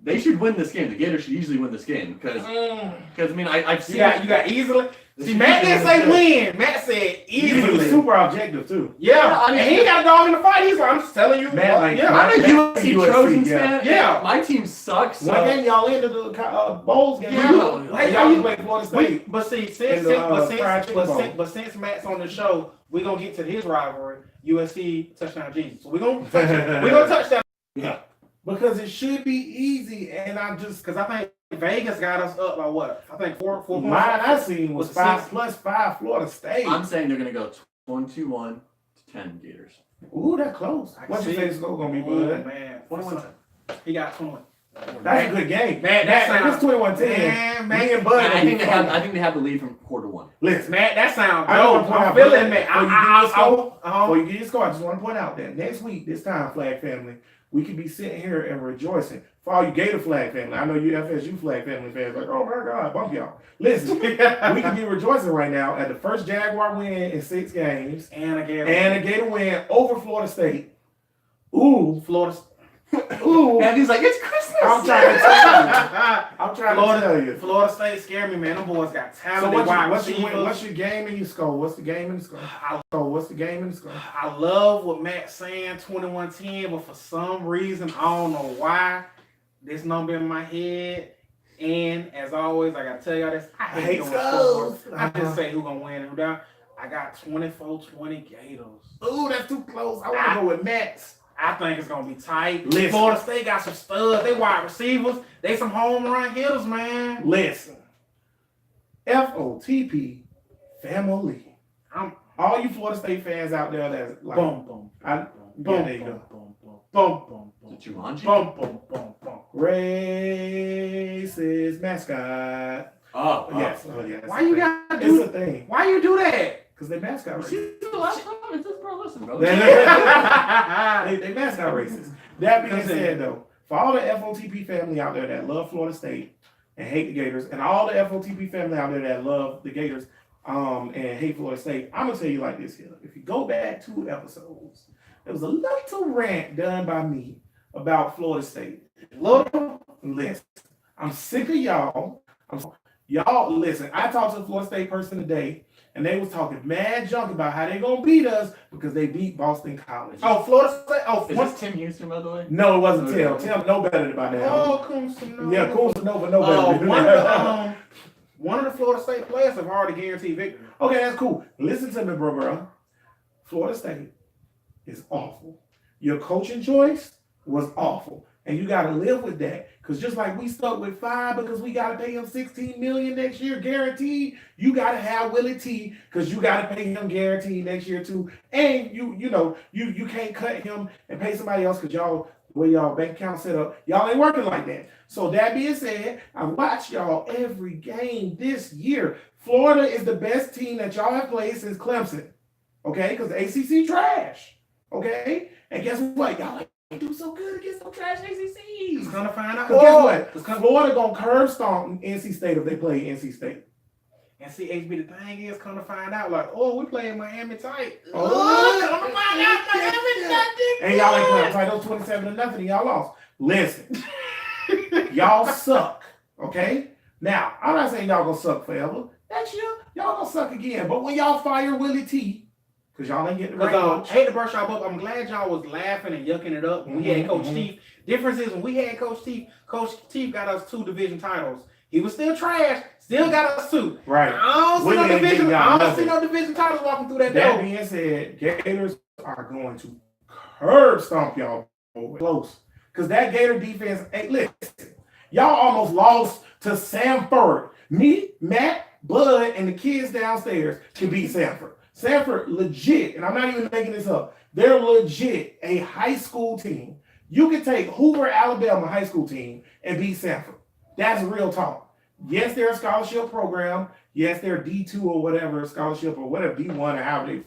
C: they should win this game. The Gators should easily win this game because I mean I've seen
A: You got easily. See, Matt didn't say win. Matt said
B: He was
A: easily.
B: super objective too.
A: Yeah,
C: I mean,
A: and he ain't got a dog in the fight. He's like, I'm just telling you.
B: Matt, like,
A: yeah,
C: I'm a USC
B: USC,
C: Trojans
B: yeah.
C: fan.
A: Yeah.
C: My team sucks. So.
B: One game y'all ended the Bowls game.
A: Yeah.
B: Like, y'all play Florida State.
A: But see,
B: In the,
A: since Matt's on the show, we're gonna get to his rivalry, USC touchdown Jesus. So we're gonna touch that.
B: Yeah. Because it should be easy, and I just
A: Because I think Vegas got us up by what? I think four
B: mine
A: points.
B: I seen was 5+5 Florida State.
C: I'm saying they're gonna go 21-10 Gators.
B: Ooh, that close.
A: I
B: What
A: see
B: you think
A: it.
B: the score gonna be,
A: Oh,
B: bud?
A: man.
C: 21.
A: He got 20.
B: That's a good game.
A: Man, that
B: it's 21-10.
A: Man,
B: Me and Bud.
C: I think they have the lead from quarter one.
B: Listen,
A: Matt, that sounds
B: I know
A: dope.
B: what
A: I'm
B: I'm
A: feeling
B: saying.
A: that.
B: Before you get your score, I just want to point out that next week, this time, Flag Family, we could be sitting here and rejoicing. For all you Gator Flag family, I know you FSU Flag family fans, like, oh my God, bump y'all. Listen, we could be rejoicing right now at the first Jaguar win in 6 games
A: And again,
B: and a Gator win over Florida State. Ooh,
A: Florida.
B: ooh.
C: And he's like, it's Christmas.
B: I'm trying to tell you.
A: Florida State scared me, man. Them boys got
B: So
A: talented wide
B: what's
A: receivers.
B: your game and your score? What's the game and the score? What's the game and the score?
A: I love what Matt's saying, 21-10, but for some reason, I don't know why, this number in my head. And as always, I gotta tell y'all this. I hate doing
B: scores.
A: scores. I just say who gonna win and who down. I got 24-20 Gators.
B: Ooh, that's too close. I want to go with Matt's.
A: I think it's gonna be tight.
B: Listen.
A: Florida State got some studs. They wide receivers. They some home run hitters, man.
B: Listen, FOTP family. All you Florida State fans out there that's like,
A: Boom, boom,
B: yeah,
A: boom,
B: there you
A: boom,
B: go.
A: boom, boom, boom, boom, boom,
C: The Jumanji?
A: boom, boom, boom, boom.
B: Racist mascot.
C: Oh,
B: Yes.
C: yes.
B: Oh, yes.
A: Why you gotta
B: It's
A: do?
B: a thing.
A: Why you do that?
B: Because they mascot racist.
C: See the last time? It's just bro, listen, bro.
B: they mascot racist. That being said, though, for all the FOTP family out there that love Florida State and hate the Gators, and all the FOTP family out there that love the Gators and hate Florida State, I'm gonna tell you like this here. If you go back 2 episodes, there was a little rant done by me about Florida State. Little, listen, I'm sick of y'all. Y'all listen. I talked to a Florida State person today, and they was talking mad junk about how they gonna beat us because they beat Boston College.
A: Oh, Florida State. Oh,
C: Is this Tim Houston, by the way?
B: No, it wasn't Tim. Tim know better about that.
A: Kunstanova.
B: Yeah, Kunstanova know better.
A: One of the Florida State players have already guaranteed victory.
B: Okay, that's cool. Listen to me, bro. Florida State is awful. Your coaching choice was awful. And you got to live with that. Because just like we stuck with 5 because we got to pay him $16 million next year guaranteed, you got to have Willie T because you got to pay him guaranteed next year too. And you can't cut him and pay somebody else because y'all, the way y'all bank account set up, y'all ain't working like that. So that being said, I watch y'all every game this year. Florida is the best team that y'all have played since Clemson. Okay? Because the ACC trash. Okay? And guess what? Y'all ain't do so good against some trash ACCs.
A: He's gonna find out.
B: Guess what? Florida gonna curb stomp NC State if they play NC State.
A: And see, HB, the thing is, come to find out, like, we playing Miami tight.
B: Oh,
A: Come to find out, Miami tight.
B: And y'all ain't playing tight. Those 27-0, and y'all lost. Listen, y'all suck. Okay. Now, I'm not saying y'all gonna suck forever. Next year, y'all gonna suck again. But when y'all fire Willie T, because y'all ain't getting the right coach.
A: Hate to brush y'all up. I'm glad y'all was laughing and yucking it up when we had Coach Teeth. Difference is when we had Coach Teeth got us 2 division titles. He was still trash, still got us 2.
B: Right.
A: I don't see
B: Willie
A: no
B: ain't
A: division.
B: getting y'all
A: I don't
B: nothing.
A: see no division titles walking through that
B: That
A: door.
B: being said, Gators are going to curb stomp y'all close. Because that Gator defense, hey, listen, y'all almost lost to Samford. Me, Matt, Bud, and the kids downstairs can beat Samford. Samford, legit, and I'm not even making this up, they're legit a high school team. You can take Hoover, Alabama high school team and beat Samford. That's real talk. Yes, they're a scholarship program. Yes, they're D2 or whatever, scholarship or whatever, D1 or however they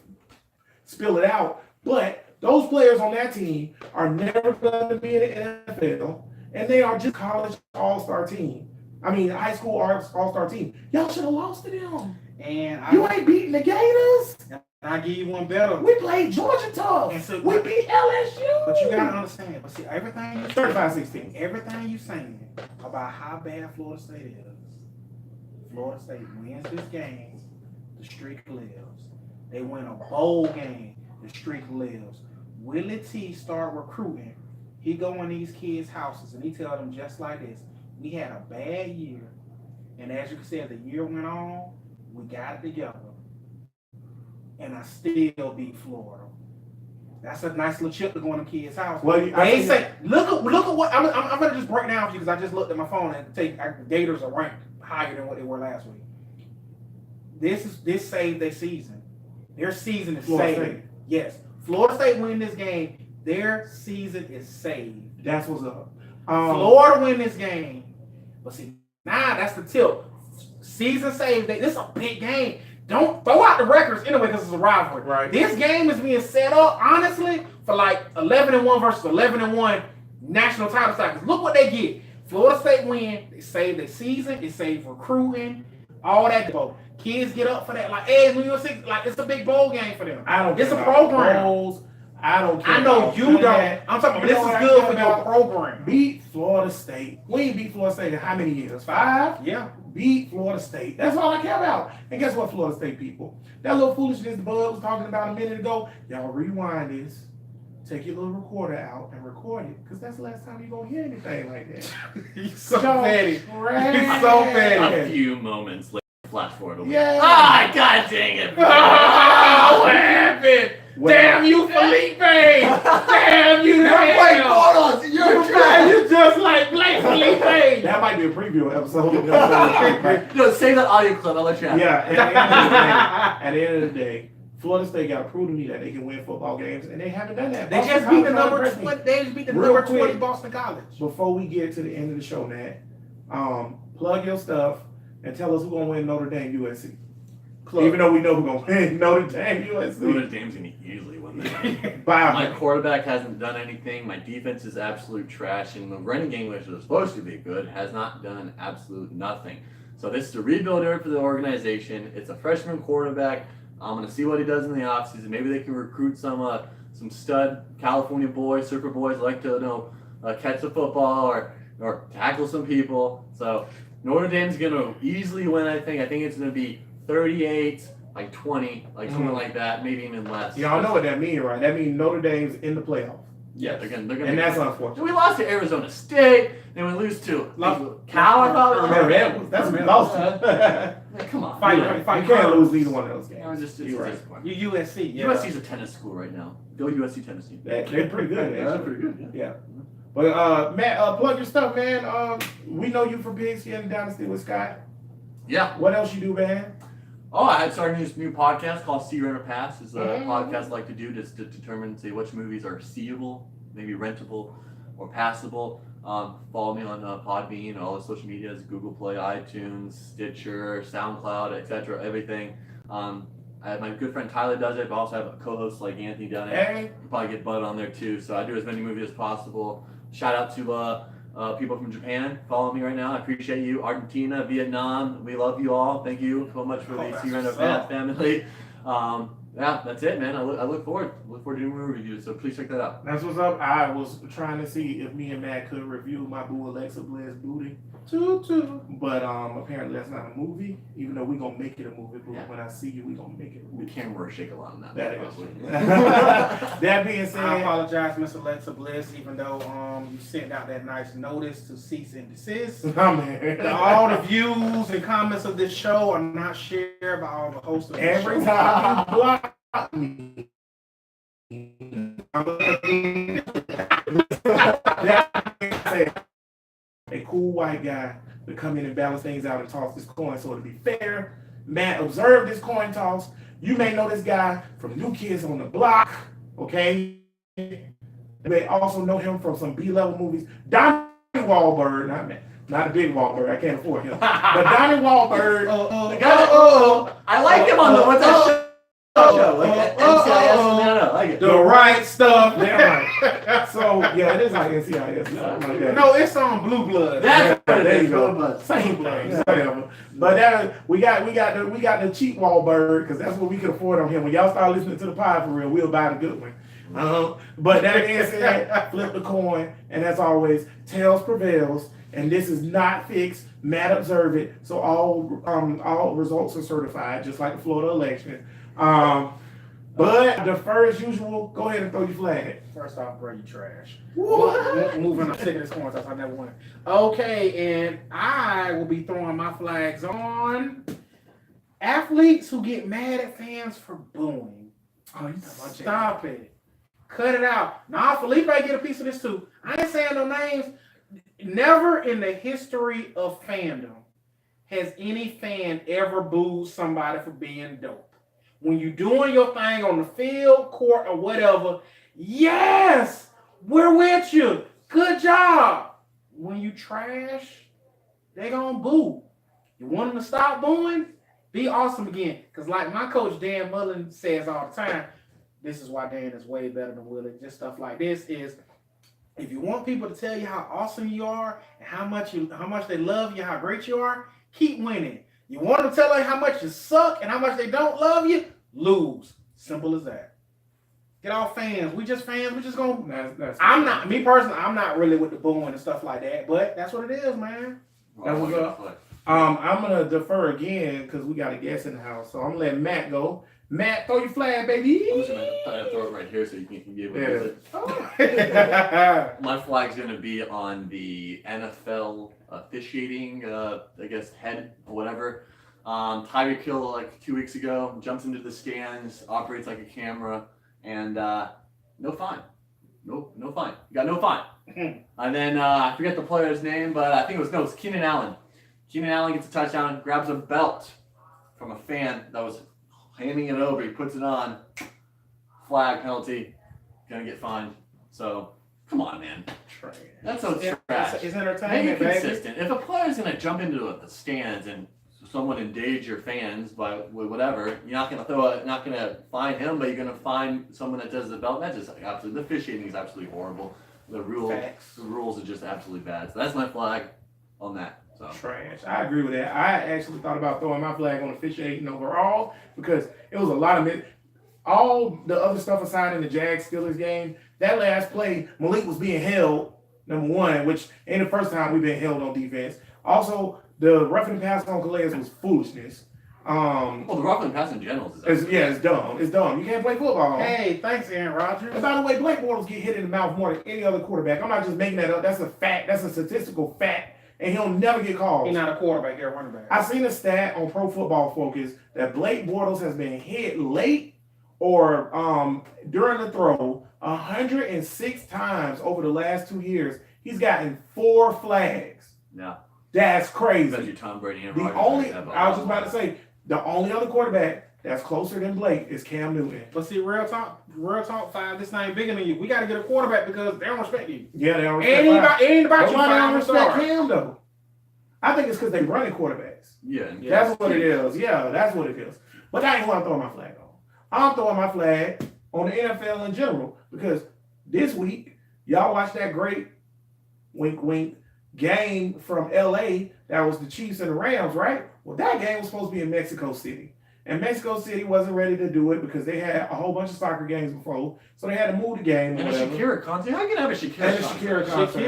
B: spill it out. But those players on that team are never going to be in the NFL, and they are just college all-star team. high school all-star team. Y'all should have lost to them.
A: And
B: You ain't beating the Gators.
A: I give you one better.
B: We played Georgia tough.
A: And so,
B: We beat LSU.
A: But you gotta understand. But see, everything you
B: 35-16.
A: everything you saying about how bad Florida State is, Florida State wins this game, the streak lives. They win a bowl game, the streak lives. Willie T start recruiting. He go in these kids' houses and he tell them just like this: we had a bad year, and as you can see, as the year went on, we got it together. And I still beat Florida. That's a nice little chip to go in the kids' house.
B: Well,
A: They say, look at what I'm gonna just break down for you because I just looked at my phone and the Gators are ranked higher than what they were last week. This saved their season. Their season is
B: Florida
A: saved.
B: State.
A: Yes, Florida State win this game. Their season is saved.
B: That's what's up.
A: Florida win this game, but see now that's the tip. Season saved. This is a big game. Don't throw out the records anyway because it's a rivalry.
B: Right.
A: This game is being set up honestly for like 11-1 versus 11-1 national title cycles. Look what they get. Florida State win. They save their season. It saved recruiting. All that. Kids get up for that. Like, hey, when you're 6, like it's a big bowl game for them.
B: I don't.
A: It's
B: care
A: a
B: about
A: program.
B: bowls. I don't care.
A: I know
B: about
A: you
B: doing
A: don't.
B: that.
A: I'm talking about
B: You
A: this
B: know
A: is
B: what
A: good
B: I
A: for
B: care
A: your
B: about?
A: program.
B: Beat Florida State. We ain't beat Florida State in how many years? 5?
A: Yeah.
B: Beat Florida State. That's all I care about. And guess what, Florida State people? That little foolishness Bud was talking about a minute ago, y'all rewind this, take your little recorder out and record it, because that's the last time you're going to hear anything like that.
A: He's so
B: Y'all
A: petty.
B: crazy.
A: He's so petty.
C: A few moments later, flash forward.
B: Yeah.
C: Ah, god dang it!
A: Oh, what happened?
B: Well,
A: Damn you, Felipe! Damn you,
C: Wait,
A: damn!
C: hold on.
A: You're just like Blake Felipe!
B: That might be a preview episode.
C: No, save that audio clip. I'll let you have it.
B: Yeah, at the end of the day, Florida State got to prove to me that they can win football games, and they haven't done that.
A: They
B: Boston
A: just beat the
B: College
A: number
B: impressed me.
A: 20. They just beat the
B: Real
A: number 20
B: quick.
A: Boston College.
B: Before we get to the end of the show, Nat, plug your stuff and tell us who's gonna win Notre Dame USC. Even though we know who's gonna win Notre Dame USC.
C: Notre Dame's gonna easily win that.
B: Bye.
C: My quarterback hasn't done anything. My defense is absolute trash, and the running game, which was supposed to be good, has not done absolute nothing. So this is a rebuild year for the organization. It's a freshman quarterback. I'm gonna see what he does in the offseason. Maybe they can recruit some stud California boys, surfer boys, like to catch the football or tackle some people. So Notre Dame's gonna easily win. I think it's gonna be 38, like 20, like something like that, maybe even less.
B: Y'all know what that means, right? That means Notre Dame's in the playoff.
C: Yeah, they're gonna.
B: And that's unfortunate.
C: We lost to Arizona State, then we lose to Cal. I thought.
B: That's what we lost.
C: Come on.
A: Fight.
B: You can't lose either one of those
C: You know,
B: games.
C: it's
B: You're right.
C: disappointing.
A: You USC. Yeah.
C: USC's a tennis school right now. Go USC Tennessee.
B: They're pretty good.
C: Yeah,
B: actually.
C: pretty good.
B: Yeah. But Matt, plug your stuff, man. We know you from Big Skin Dynasty with Scott.
C: Yeah.
B: What else you do, man?
C: Oh, I had started this new podcast called See Rent or Pass. It's a podcast I like to do just to determine, say, which movies are seeable, maybe rentable, or passable. Follow me on Podbean, all the social medias, Google Play, iTunes, Stitcher, SoundCloud, etc. Everything. I have my good friend Tyler does it, but I also have a co-host like Anthony down there.
B: Hey.
C: You probably get Bud on there too. So I do as many movies as possible. Shout out to people from Japan. Follow me right now. I appreciate you. Argentina, Vietnam. We love you all. Thank you so much for the See Rent or Pass family. Yeah, that's it, man. I look forward to doing movie reviews. So please check that out.
B: That's what's up. I was trying to see if me and Matt could review my boo Alexa Bliss booty. But apparently that's not a movie. Even though we gonna make it a movie, but
C: Yeah.
B: when I see you, we gonna make it a
C: The
B: movie.
C: camera shake a lot on that.
B: That
C: probably.
B: That being
A: I
B: said,
A: apologize, Mr. Alexa Bliss, even though you sent out that nice notice to cease and desist.
B: oh, man.
A: All the views and comments of this show are not shared by all the hosts of the
B: Every
A: show.
B: time you block me. That being said, a cool white guy to come in and balance things out and toss this coin so it'll be fair. Matt observed this coin toss. You may know this guy from New Kids on the Block, okay? You may also know him from some B-level movies. Donnie Wahlberg, not Matt, not a big Wahlberg, I can't afford him. But Donnie Wahlberg,
C: The guy I like him on the what's that show? Like NCIS? I don't know. I like it.
A: The right stuff.
B: yeah, right. So yeah, it is like NCIS. Something like that.
A: No, it's on Blue Blood.
C: That's what it
B: there
C: is.
B: you go.
C: Blue Blood.
B: Same thing, whatever. But that we got the cheap wall bird because that's what we could afford on him. When y'all start listening to the pod for real, we'll buy the good one. But that being said, flip the coin, and as always, tails prevails. And this is not fixed. Matt observed it, so all results are certified, just like the Florida election. But the first usual, go ahead and throw your flag.
A: First off, Brady trash.
B: What?
A: Moving on, taking this coin toss. I never won. Okay, and I will be throwing my flags on athletes who get mad at fans for booing.
B: Oh, you talking about
A: Stop it. Cut it out. Nah, Felipe get a piece of this too. I ain't saying no names. Never in the history of fandom has any fan ever booed somebody for being dope. When you're doing your thing on the field, court, or whatever, yes, we're with you. Good job. When you trash, they gonna boo. You want them to stop booing? Be awesome again. Because like my coach Dan Mullen says all the time, this is why Dan is way better than Willie. Just stuff like this is, if you want people to tell you how awesome you are and how much they love you, how great you are, keep winning. You want them to tell you how much you suck and how much they don't love you, lose. Simple as that. Get off fans. We just fans. We just gonna. I'm not me personally. I'm not really with the booing and stuff like that, but that's what it is, man.
B: That was I'm gonna defer again because we got a guest in the house, so I'm gonna let Matt go. Matt, throw your flag, baby.
C: I'm just gonna throw it right here so you can give it.
B: Yeah.
C: My flag's gonna be on the NFL officiating, I guess head or whatever. Tyreek Hill like 2 weeks ago jumps into the stands, operates like a camera, and no fine. No fine. You got no fine. And then I forget the player's name, but I think it was Keenan Allen. Keenan Allen gets a touchdown, grabs a belt from a fan that was handing it over. He puts it on. Flag penalty. Gonna get fined. So come on, man. That's so trash.
A: It's
C: Make it
A: entertainment, baby.
C: consistent. If a player's gonna jump into the stands and someone endanger fans by whatever, you're not gonna fine him, but you're gonna fine someone that does the belt. That's just absolutely, the officiating is absolutely horrible. The rules are just absolutely bad. So that's my flag on that. So.
B: Trash. I agree with that. I actually thought about throwing my flag on officiating overall because it was a lot of all the other stuff aside in the Jags Steelers game. That last play, Malik was being held, number one, which ain't the first time we've been held on defense. Also, the roughing the pass on Calais was foolishness.
C: Well, the roughing pass in general is
B: it's dumb. It's dumb. You can't play football.
A: Hey, thanks, Aaron Rodgers.
B: And by the way, Blake Bortles get hit in the mouth more than any other quarterback. I'm not just making that up. That's a fact. That's a statistical fact. And he'll never get called.
A: He's not a quarterback, they're a running back.
B: I seen a stat on Pro Football Focus that Blake Bortles has been hit late or during the throw 106 times over the last 2 years. He's gotten 4 flags.
C: Yeah.
B: That's crazy.
C: Especially Tom Brady and
B: I was just about to say, the only other quarterback that's closer than Blake is Cam Newton.
A: But see, real talk 5, this ain't bigger than you. We got to get a quarterback because they don't respect you.
B: Yeah, they don't respect
A: it ain't about you.
B: Why they don't
A: 5
B: respect
A: stars.
B: Cam, though? I think it's because they running quarterbacks.
C: Yeah.
B: That's what it is. Yeah, that's what it is. But that ain't what I'm throwing my flag on. I'm throwing my flag on the NFL in general because this week, y'all watched that great wink, wink game from LA that was the Chiefs and the Rams, right? Well, that game was supposed to be in Mexico City. And Mexico City wasn't ready to do it because they had a whole bunch of soccer games before, so they had to move the game.
C: And a Shakira concert. How can I have a Shakira concert?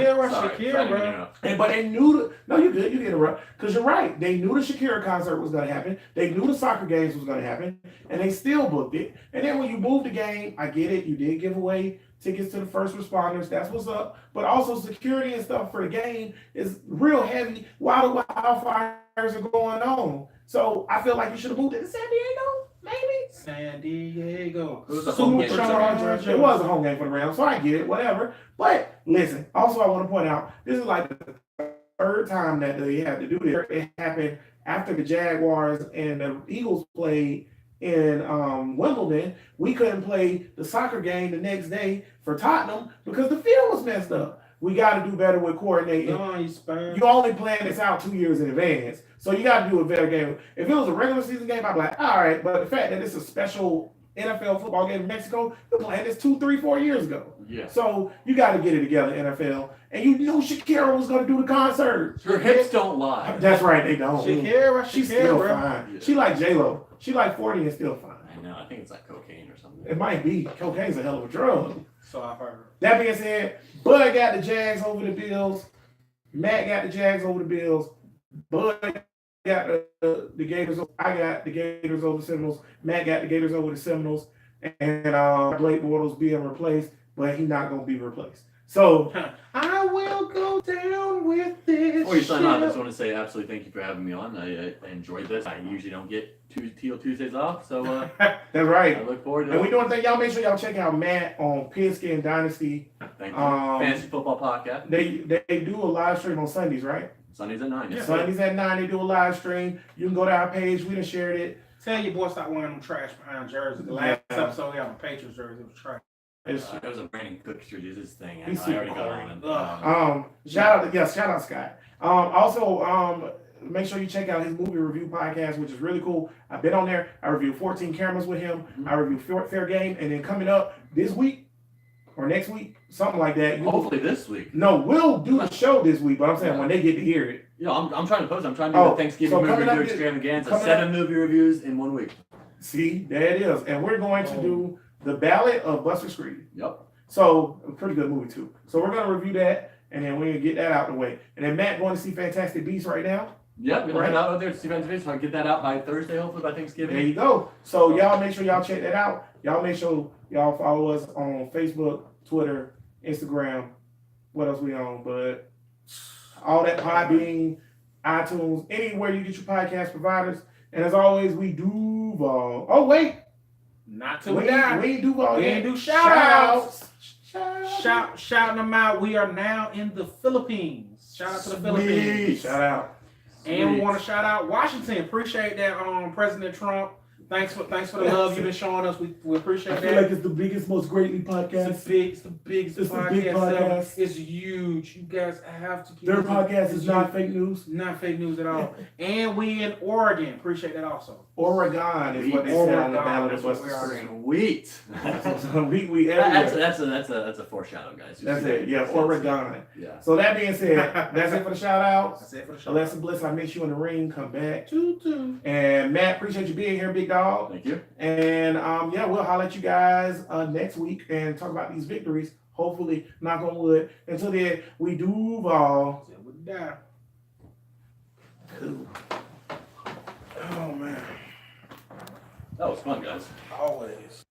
A: Shakira, bro.
B: But they knew no, you're good. You get it right because you're right. They knew the Shakira concert was going to happen. They knew the soccer games was going to happen, and they still booked it. And then when you move the game, I get it. You did give away tickets to the first responders. That's what's up. But also security and stuff for the game is real heavy while the wildfires are going on. So I feel like you should have moved it to San Diego, maybe.
A: San Diego.
C: It was a home game for the Rams.
B: It was a home game for the Rams, so I get it, whatever. But listen, also I want to point out, this is like the 3rd time that they had to do this. It happened after the Jaguars and the Eagles played in Wimbledon. We couldn't play the soccer game the next day for Tottenham because the field was messed up. We got to do better with coordinating. You only plan this out 2 years in advance. So you got to do a better game. If it was a regular season game, I'd be like, all right. But the fact that it's a special NFL football game in Mexico. You're playing this 2, 3, 4 years ago.
C: Yeah.
B: So you got to get it together, NFL. And you knew Shakira was going to do the concert.
C: Her hips don't lie.
B: That's right, they don't.
A: Shakira,
B: She's still
A: Shakira.
B: fine.
C: Yeah.
B: She like J-Lo. She like 40 and still fine.
C: I know. I think it's like cocaine or something.
B: It might be. Cocaine's a hell of a drug.
A: So I've heard.
B: That being said, Bud got the Jags over the Bills. Matt got the Jags over the Bills. Bud got the Gators. I got the Gators over the Seminoles. Matt got the Gators over the Seminoles. And Blake Bortles being replaced, but he's not going to be replaced. So
A: I will go down with this.
C: Before you sign off, I just want to say absolutely thank you for having me on. I enjoyed this. I usually don't get Teal Tuesdays off, so
B: that's right.
C: I look forward to
B: And
C: it.
B: we doing thing. Y'all make sure y'all check out Matt on Pigskin Dynasty.
C: Thank you.
B: Um,
C: Fantasy Football Podcast.
B: They do a live stream on Sundays, right?
C: Sundays at 9. Yes.
B: Sundays at 9, they do a live stream. You can go to our page. We done shared it.
A: Tell your boy stop wearing them trash behind jerseys. The last episode, we had a Patriots jersey. It was trash.
C: It was a Brandon Cook jersey. This is his thing.
B: He's
C: I already
B: super
C: got one.
B: Shout out Scott. Also, make sure you check out his movie review podcast, which is really cool. I've been on there. I reviewed 14 cameras with him. I reviewed Fair Game, and then coming up this week or next week, something like that.
C: Hopefully this week.
B: No, we'll do the show this week, but I'm saying when they get to hear it.
C: You know, I'm trying to post. I'm trying to do the Thanksgiving movie
B: coming up
C: review
B: this-
C: extravaganza.
B: coming
C: 7 movie reviews in 1 week.
B: See, there it is. And we're going to do The Ballad of Buster Screed.
C: Yep.
B: So, a pretty good movie, too. So, we're going to review that, and then we're going to get that out the way. And then Matt going to see Fantastic Beasts right now.
C: Yep. We're head out there to see Fantasy. So I'll get that out by Thursday, hopefully by Thanksgiving.
B: There you go. So, y'all make sure y'all check that out. Y'all make sure y'all follow us on Facebook, Twitter, Instagram. What else we on? But all that Podbean, iTunes, anywhere you get your podcast providers. And as always, we Duval. Oh, wait.
A: Not till
B: We
A: we die.
B: ain't Duval
A: We
B: yet.
A: ain't do shout-outs.
B: Shout
A: Shouting them out. We are now in the Philippines. Shout out to the Philippines.
B: Shout out.
A: And we
B: Sweet.
A: want to shout out Washington. Appreciate that, President Trump. Thanks for the love you've been showing us. We appreciate
B: I feel
A: that.
B: like it's the biggest, most greatly podcast.
A: It's the biggest
B: It's the
A: podcast.
B: big podcast.
A: It's huge. You guys have to keep
B: Their
A: it.
B: podcast
A: It's
B: is not
A: huge.
B: fake news.
A: Not fake news at all. And we in Oregon. Appreciate that also.
B: Oregon is what they said on the
A: Oregon,
B: ballot
A: that's
B: of
A: what
B: Buster
A: we are
B: Screed.
C: Sweet.
B: We everywhere.
C: That's a foreshadow, guys.
B: That's it. Yeah, Oregon.
C: Yeah.
B: So that being said, that's it for the shout outs.
A: That's it for the show.
B: Alexa Bliss, I miss you in the ring. Come back.
A: Toot.
B: And Matt, appreciate you being here, big dog.
C: Thank you.
B: And yeah, we'll holler at you guys next week and talk about these victories. Hopefully, knock on wood. Until then, we Duval.
A: Till we die.
B: Cool.
A: Oh man.
C: That was fun, guys.
A: Always.